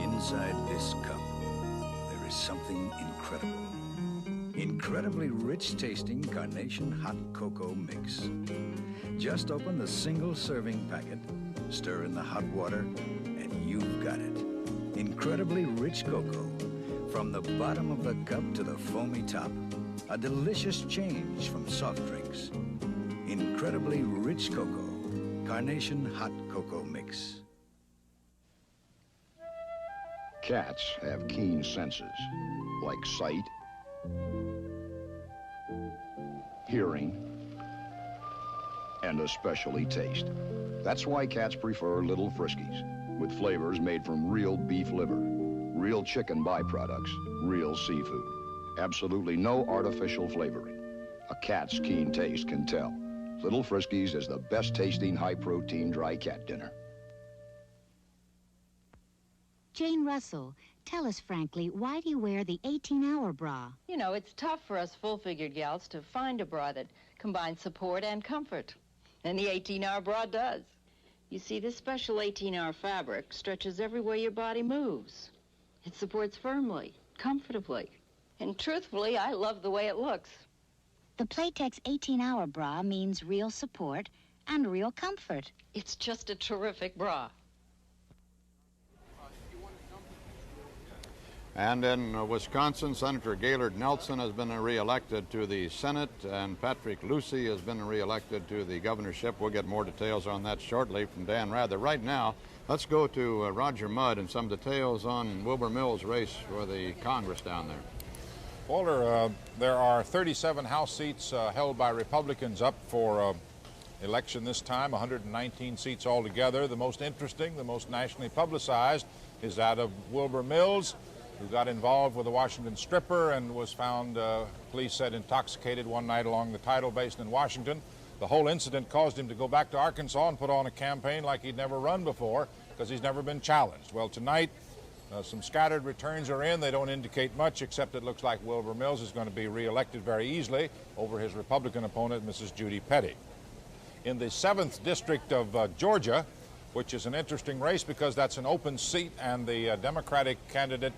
Inside this cup, there is something incredible. incredibly rich-tasting Carnation Hot Cocoa Mix. Just open the single serving packet, stir in the hot water, and you've got it. Incredibly rich cocoa, from the bottom of the cup to the foamy top. A delicious change from soft drinks. Incredibly rich cocoa, Carnation Hot Cocoa Mix. Cats have keen senses, like sight, hearing, and especially taste. That's why cats prefer Little Friskies, with flavors made from real beef liver, real chicken byproducts, real seafood. Absolutely no artificial flavoring. A cat's keen taste can tell. Little Friskies is the best tasting high-protein dry cat dinner. Jane Russell, tell us frankly, why do you wear the 18-hour bra? You know, it's tough for us full-figured gals to find a bra that combines support and comfort. And the 18-hour bra does. You see, this special 18-hour fabric stretches everywhere your body moves. It supports firmly, comfortably. And truthfully, I love the way it looks. The Playtex 18-hour bra means real support and real comfort. It's just a terrific bra. And in Wisconsin, Senator Gaylord Nelson has been reelected to the Senate, and Patrick Lucy has been reelected to the governorship. We'll get more details on that shortly from Dan Rather. Right now, let's go to Roger Mudd and some details on Wilbur Mills' race for the Congress down there. Walter, there are 37 House seats held by Republicans up for election this time, 119 seats altogether. The most interesting, the most nationally publicized is that of Wilbur Mills, who got involved with a Washington stripper and was found, police said, intoxicated one night along the Tidal Basin in Washington. The whole incident caused him to go back to Arkansas and put on a campaign like he'd never run before because he's never been challenged. Well, tonight, some scattered returns are in. They don't indicate much, except it looks like Wilbur Mills is going to be reelected very easily over his Republican opponent, Mrs. Judy Petty. In the 7th District of Georgia, which is an interesting race because that's an open seat, and the Democratic candidate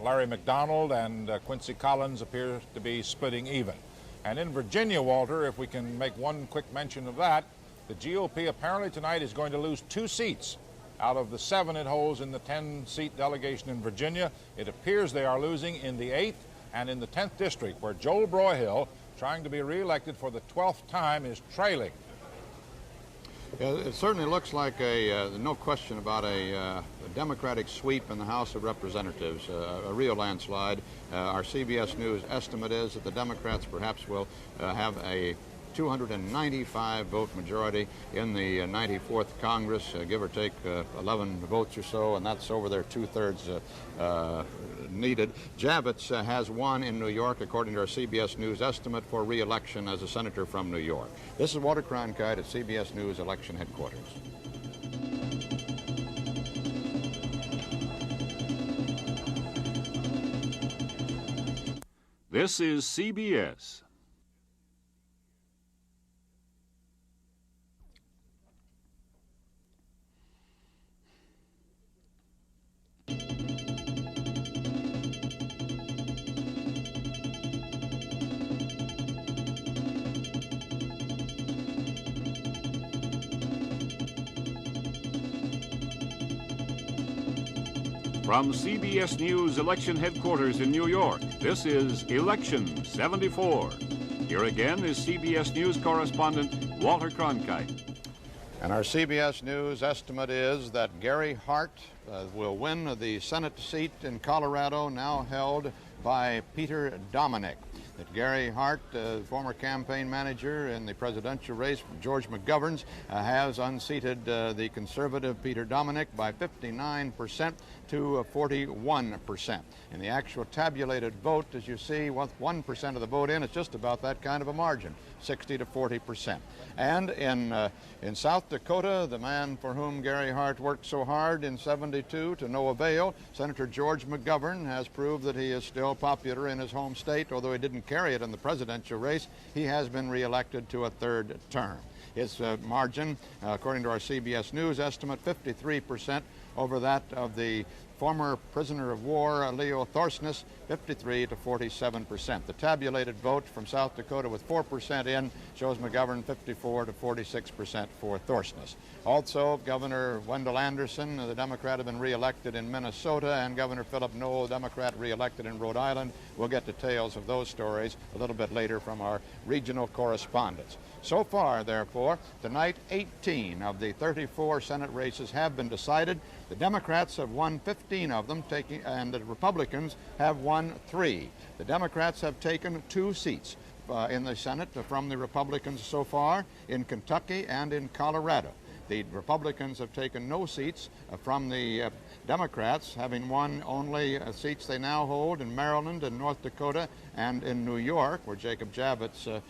Larry McDonald and Quincy Collins appear to be splitting even. And in Virginia, Walter, if we can make one quick mention of that, the GOP apparently tonight is going to lose 2 seats out of the 7 it holds in the 10-seat delegation in Virginia. It appears they are losing in the 8th and in the 10th district, where Joel Broyhill, trying to be reelected for the 12th time, is trailing. It certainly looks like no question about a Democratic sweep in the House of Representatives, a real landslide. Our CBS News estimate is that the Democrats perhaps will have a 295 vote majority in the 94th Congress, give or take 11 votes or so, and that's over their 2/3 needed. Javits has won in New York, according to our CBS News estimate, for re-election as a senator from New York. This is Walter Cronkite at CBS News Election Headquarters. This is CBS. From CBS News Election Headquarters in New York, this is Election 74. Here again is CBS News correspondent Walter Cronkite. And our CBS News estimate is that Gary Hart will win the Senate seat in Colorado, now held by Peter Dominick. That Gary Hart, former campaign manager in the presidential race from George McGovern's, has unseated the conservative Peter Dominick by 59% to 41%. In the actual tabulated vote, as you see, with 1% of the vote in, it's just about that kind of a margin, 60 to 40%. And in South Dakota, the man for whom Gary Hart worked so hard in '72 to no avail, Senator George McGovern, has proved that he is still popular in his home state. Although he didn't carry it in the presidential race, he has been reelected to a 3rd term. His margin, according to our CBS News estimate, 53% over that of the former prisoner of war, Leo Thorsness, 53 to 47%. The tabulated vote from South Dakota with 4% in shows McGovern 54 to 46% for Thorsness. Also, Governor Wendell Anderson, the Democrat, have been reelected in Minnesota, and Governor Philip Noel, Democrat, reelected in Rhode Island. We'll get details of those stories a little bit later from our regional correspondents. So far, therefore, tonight 18 of the 34 Senate races have been decided. The Democrats have won 15 of them, and the Republicans have won 3. The Democrats have taken 2 seats in the Senate from the Republicans so far, in Kentucky and in Colorado. The Republicans have taken no seats from the Democrats, having won only seats they now hold in Maryland and North Dakota and in New York, where Jacob Javits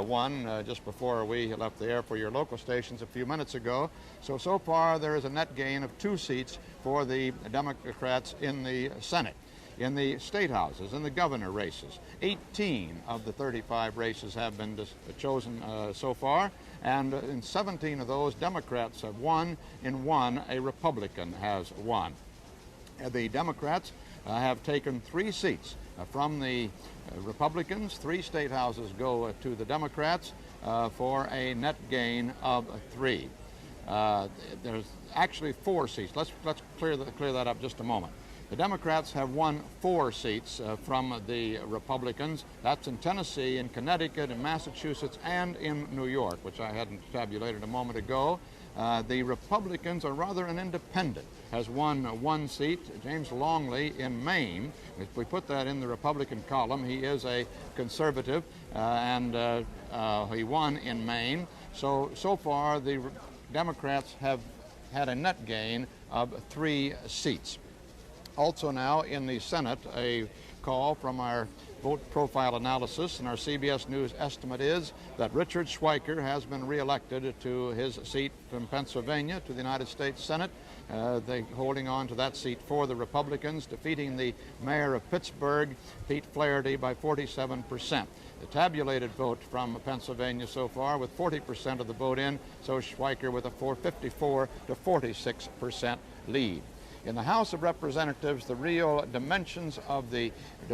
won just before we left the air for your local stations a few minutes ago. So far there is a net gain of 2 seats for the Democrats in the Senate. In the state houses, in the governor races, 18 of the 35 races have been chosen so far, and in 17 of those, Democrats have won. In 1, a Republican has won. The Democrats have taken 3 seats from the Republicans. 3 state houses go to the Democrats for a net gain of 3. There's actually 4 seats. Let's clear that up just a moment. The Democrats have won 4 seats from the Republicans. That's in Tennessee, in Connecticut, in Massachusetts, and in New York, which I hadn't tabulated a moment ago. The Republicans, or rather an independent, has won 1 seat, James Longley in Maine. If we put that in the Republican column, he is a conservative, and he won in Maine. So far, the Democrats have had a net gain of 3 seats. Also now in the Senate, a call from our vote profile analysis, and our CBS News estimate is that Richard Schweiker has been reelected to his seat from Pennsylvania to the United States Senate. They holding on to that seat for the Republicans, defeating the mayor of Pittsburgh, Pete Flaherty, by 47%. The tabulated vote from Pennsylvania so far, with 40% of the vote in, so Schweiker with a 54 to 46% lead. In the House of Representatives, the real dimensions of the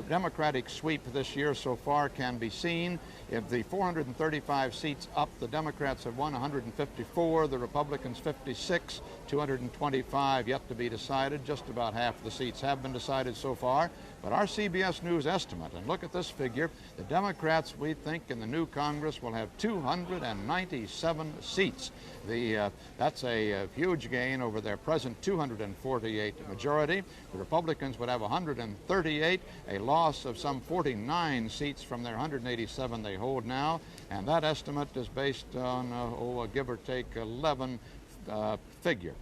Democratic sweep this year so far can be seen. If the 435 seats up, the Democrats have won 154, the Republicans 56, 225 yet to be decided. Just about half the seats have been decided so far. But our CBS News estimate, and look at this figure, the Democrats, we think, in the new Congress will have 297 seats. That's a huge gain over their present 248 majority. The Republicans would have 138, a loss of some 49 seats from their 187 they hold now, and that estimate is based on, give or take, 11 figure.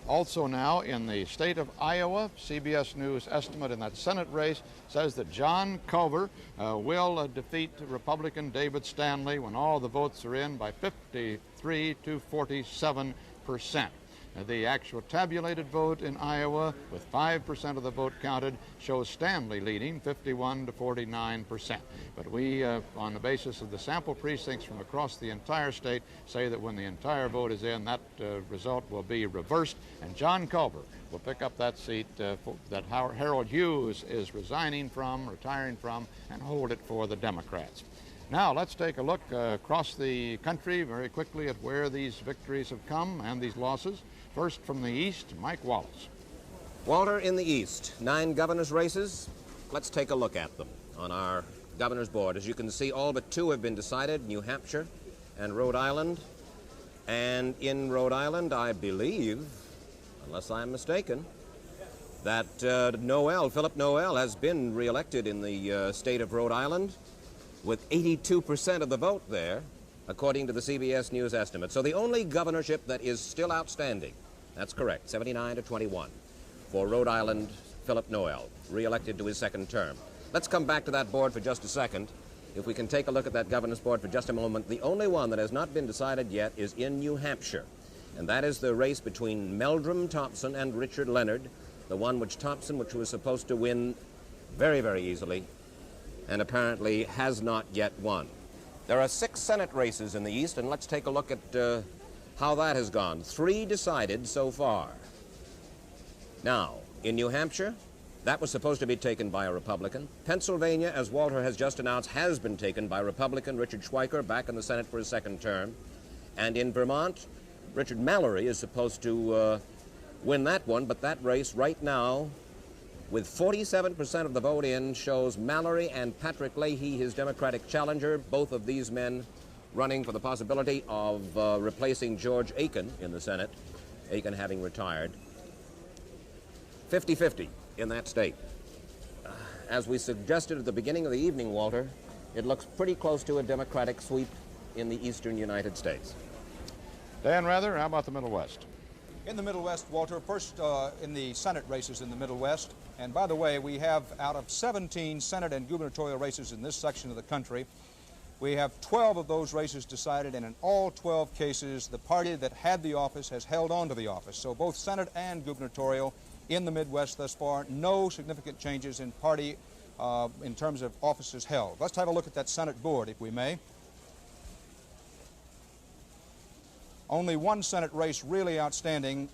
Also now in the state of Iowa, CBS News estimate in that Senate race says that John Culver will defeat Republican David Stanley when all the votes are in by 53 to 47%. The actual tabulated vote in Iowa, with 5% of the vote counted, shows Stanley leading 51 to 49%. But we, on the basis of the sample precincts from across the entire state, say that when the entire vote is in, that result will be reversed, and John Culver will pick up that seat that Harold Hughes is retiring from, and hold it for the Democrats. Now let's take a look across the country very quickly at where these victories have come and these losses. First from the East, Mike Wallace. Walter, in the East, 9 governor's races. Let's take a look at them on our governor's board. As you can see, all but 2 have been decided, New Hampshire and Rhode Island. And in Rhode Island, I believe, unless I'm mistaken, that Philip Noel has been reelected in the state of Rhode Island with 82% of the vote there, according to the CBS News estimate. So the only governorship that is still outstanding, that's correct, 79 to 21, for Rhode Island, Philip Noel, reelected to his 2nd term. Let's come back to that board for just a second. If we can take a look at that governor's board for just a moment, the only one that has not been decided yet is in New Hampshire, and that is the race between Meldrum Thompson and Richard Leonard, the one which Thompson, which was supposed to win very, very easily, and apparently has not yet won. There are 6 Senate races in the East, and let's take a look at how that has gone. 3 decided so far. Now, in New Hampshire, that was supposed to be taken by a Republican. Pennsylvania, as Walter has just announced, has been taken by Republican Richard Schweiker, back in the Senate for his second term. And in Vermont, Richard Mallory is supposed to win that one, but that race right now, with 47% of the vote in, shows Mallory and Patrick Leahy, his Democratic challenger, both of these men running for the possibility of replacing George Aiken in the Senate, Aiken having retired. 50-50 in that state. As we suggested at the beginning of the evening, Walter, it looks pretty close to a Democratic sweep in the eastern United States. Dan Rather, how about the Middle West? In the Middle West, Walter, first in the Senate races in the Middle West. And by the way, we have out of 17 Senate and gubernatorial races in this section of the country, we have 12 of those races decided, and in all 12 cases, the party that had the office has held on to the office. So both Senate and gubernatorial in the Midwest thus far, no significant changes in party in terms of offices held. Let's have a look at that Senate board, if we may. Only one Senate race really outstanding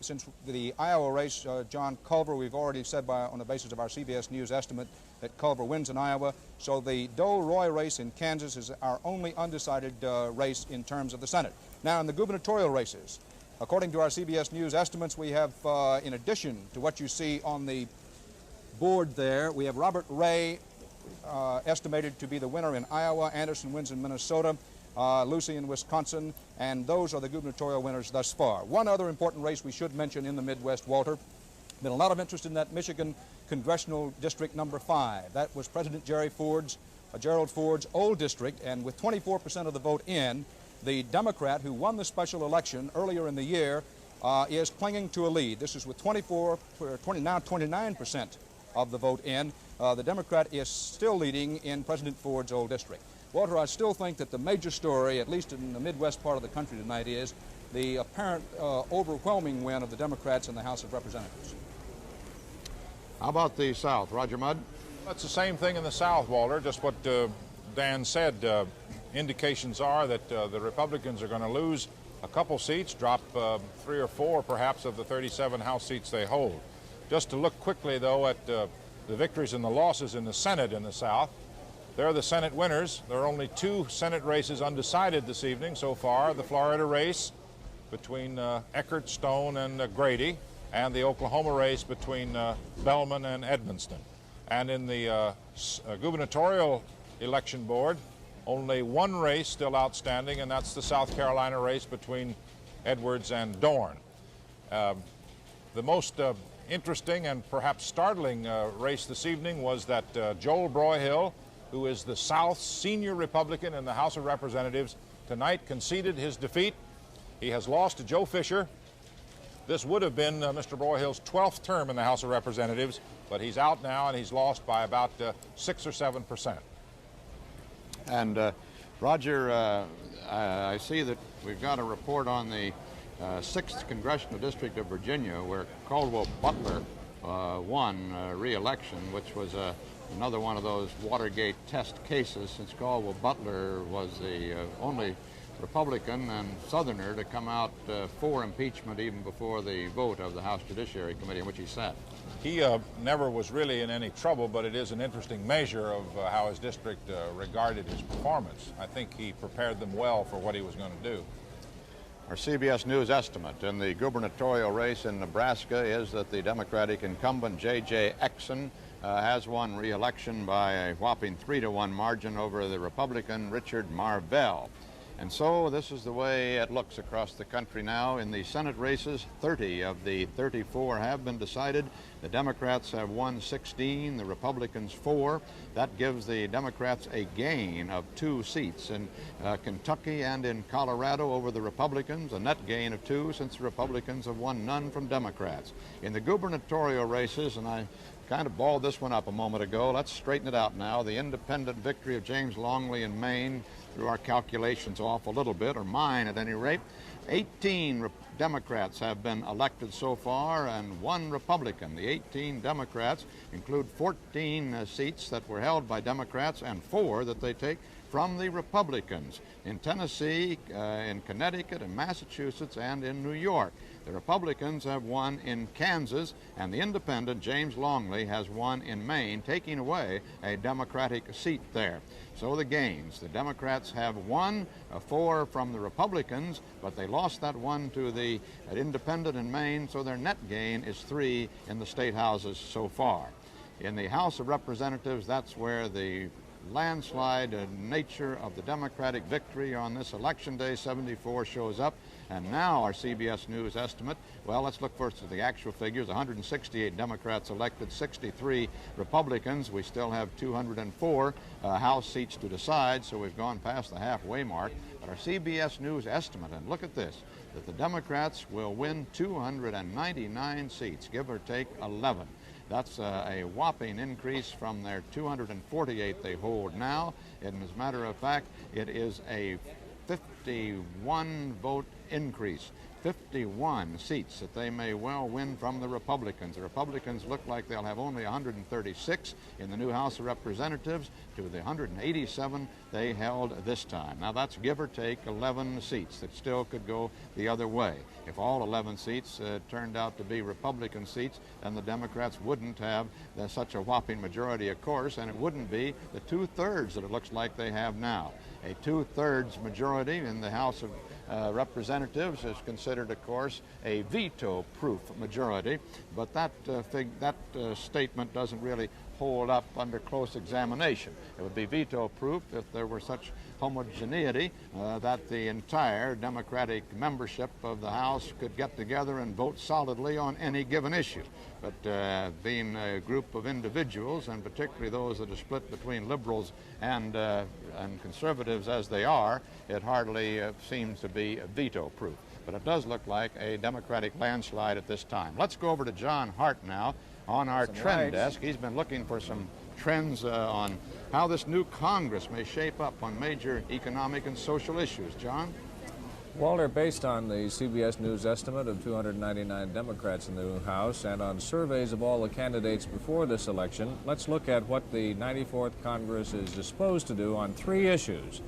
since the Iowa race, John Culver, we've already said on the basis of our CBS News estimate that Culver wins in Iowa. So the Dole-Roy race in Kansas is our only undecided race in terms of the Senate. Now in the gubernatorial races, according to our CBS News estimates, we have, in addition to what you see on the board there, we have Robert Ray estimated to be the winner in Iowa, Anderson wins in Minnesota, Lucy in Wisconsin, and those are the gubernatorial winners thus far. One other important race we should mention in the Midwest, Walter, been a lot of interest in that Michigan Congressional District number 5. That was President Gerald Ford's old district, and with 24% of the vote in, the Democrat who won the special election earlier in the year is clinging to a lead. This is with now 29% of the vote in. The Democrat is still leading in President Ford's old district. Walter, I still think that the major story, at least in the Midwest part of the country tonight, is the apparent overwhelming win of the Democrats in the House of Representatives. How about the South? Roger Mudd? That's the same thing in the South, Walter, just what Dan said. Indications are that the Republicans are going to lose a couple seats, drop 3 or 4 perhaps of the 37 House seats they hold. Just to look quickly, though, at the victories and the losses in the Senate in the South, they're the Senate winners. There are only 2 Senate races undecided this evening so far. The Florida race between Eckert, Stone, and Grady, and the Oklahoma race between Bellman and Edmonston. And in the gubernatorial election board, only one race still outstanding, and that's the South Carolina race between Edwards and Dorn. The most interesting and perhaps startling race this evening was that Joel Broyhill, who is the South's senior Republican in the House of Representatives, tonight conceded his defeat. He has lost to Joe Fisher. This would have been Mr. Broyhill's 12th term in the House of Representatives, but he's out now and he's lost by about 6 or 7%. And Roger, I see that we've got a report on the 6th Congressional District of Virginia where Caldwell Butler won re-election, which was another one of those Watergate test cases, since Caldwell Butler was the only Republican and Southerner to come out for impeachment even before the vote of the House Judiciary Committee in which he sat. He never was really in any trouble, but it is an interesting measure of how his district regarded his performance. I think he prepared them well for what he was going to do. Our CBS News estimate in the gubernatorial race in Nebraska is that the Democratic incumbent J.J. Exon has won re-election by a whopping 3-to-1 margin over the Republican Richard Marvell. And so this is the way it looks across the country now. In the Senate races, 30 of the 34 have been decided. The Democrats have won 16, the Republicans 4. That gives the Democrats a gain of 2 seats in Kentucky and in Colorado over the Republicans, a net gain of 2 since the Republicans have won none from Democrats. In the gubernatorial races, and I kind of balled this one up a moment ago, let's straighten it out now. The independent victory of James Longley in Maine threw our calculations off a little bit, or mine at any rate. 18 Democrats have been elected so far and 1 Republican. The 18 Democrats include 14 seats that were held by Democrats and 4 that they take from the Republicans in Tennessee, in Connecticut, in Massachusetts, and in New York. The Republicans have won in Kansas, and the independent James Longley has won in Maine, taking away a Democratic seat there. So the gains. The Democrats have won 4 from the Republicans, but they lost that 1 to the independent in Maine, so their net gain is 3 in the state houses so far. In the House of Representatives, that's where the landslide nature of the Democratic victory on this election day 74 shows up. And now our CBS News estimate, well, let's look first at the actual figures. 168 Democrats elected, 63 Republicans. We still have 204 House seats to decide, so we've gone past the halfway mark. But our CBS News estimate, and look at this, that the Democrats will win 299 seats, give or take 11. That's a whopping increase from their 248 they hold now. And as a matter of fact, it is a 51 vote increase, 51 seats that they may well win from the Republicans. The Republicans look like they'll have only 136 in the new House of Representatives to the 187 they held this time. Now that's give or take 11 seats that still could go the other way. If all 11 seats turned out to be Republican seats, then the Democrats wouldn't have such a whopping majority, of course, and it wouldn't be the 2/3 that it looks like they have now. A 2/3 majority in the House of Representatives is considered, of course, a veto-proof majority, but that statement doesn't really hold up under close examination. It would be veto-proof if there were such homogeneity that the entire Democratic membership of the House could get together and vote solidly on any given issue. But being a group of individuals, and particularly those that are split between liberals and conservatives as they are, it hardly seems to be veto-proof. But it does look like a Democratic landslide at this time. Let's go over to John Hart now on our trend desk. He's been looking for some trends on how this new Congress may shape up on major economic and social issues. John? Walter, based on the CBS News estimate of 299 Democrats in the new House and on surveys of all the candidates before this election, let's look at what the 94th Congress is disposed to do on 3 issues: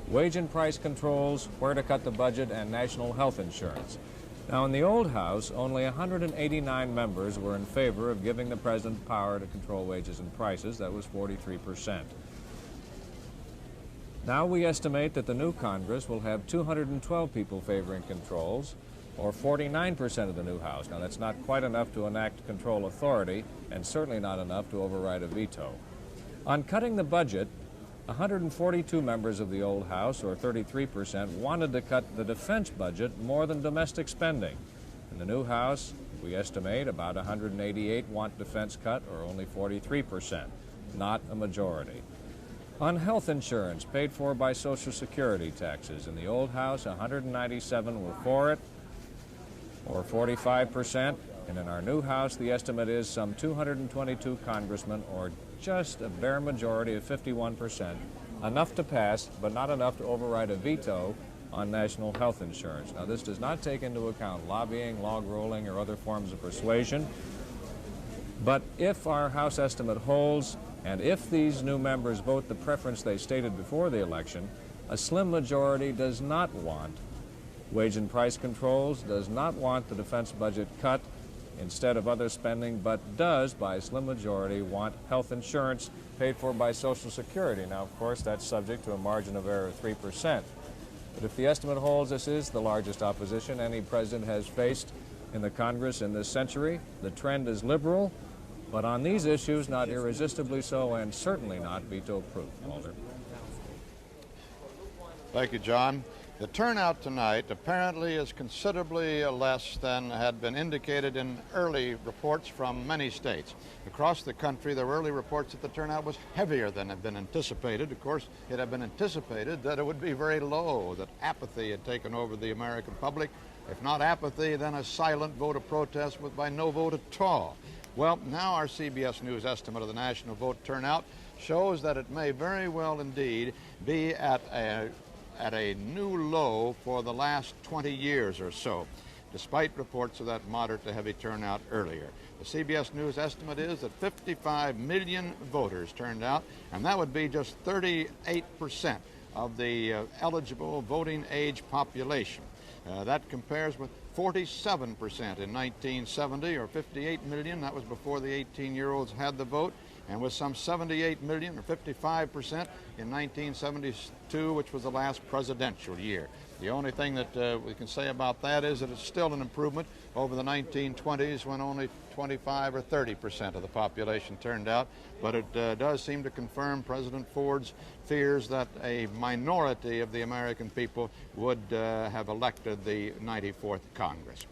wage and price controls, where to cut the budget, and national health insurance. Now, in the old House, only 189 members were in favor of giving the president power to control wages and prices. That was 43%. Now we estimate that the new Congress will have 212 people favoring controls, or 49% of the new House. Now, that's not quite enough to enact control authority, and certainly not enough to override a veto. On cutting the budget, 142 members of the old House, or 33%, wanted to cut the defense budget more than domestic spending. In the new House, we estimate about 188 want defense cut, or only 43%, not a majority. On health insurance paid for by Social Security taxes, in the old House, 197 were for it, or 45%, and in our new House, the estimate is some 222 congressmen, or just a bare majority of 51%, enough to pass, but not enough to override a veto on national health insurance. Now, this does not take into account lobbying, log rolling, or other forms of persuasion, but if our House estimate holds, and if these new members vote the preference they stated before the election, a slim majority does not want wage and price controls, does not want the defense budget cut instead of other spending, but does, by a slim majority, want health insurance paid for by Social Security. Now, of course, that's subject to a margin of error of 3%. But if the estimate holds, this is the largest opposition any president has faced in the Congress in this century. The trend is liberal, but on these issues, not irresistibly so, and certainly not veto-proof. Walter. Thank you, John. The turnout tonight apparently is considerably less than had been indicated in early reports from many states. Across the country, there were early reports that the turnout was heavier than had been anticipated. Of course, it had been anticipated that it would be very low, that apathy had taken over the American public. If not apathy, then a silent vote of protest by no vote at all. Well, now our CBS News estimate of the national vote turnout shows that it may very well indeed be at a new low for the last 20 years or so. despite reports of that moderate to heavy turnout earlier. The CBS News estimate is that 55 million voters turned out, and that would be just 38% of the eligible voting age population. That compares with 47% in 1970, or 58 million. That was before the 18-year-olds had the vote, and with some 78 million, or 55%, in 1972, which was the last presidential year. The only thing that we can say about that is that it's still an improvement over the 1920s, when only 25 or 30% of the population turned out. But it does seem to confirm President Ford's fears that a minority of the American people would have elected the 94th Congress.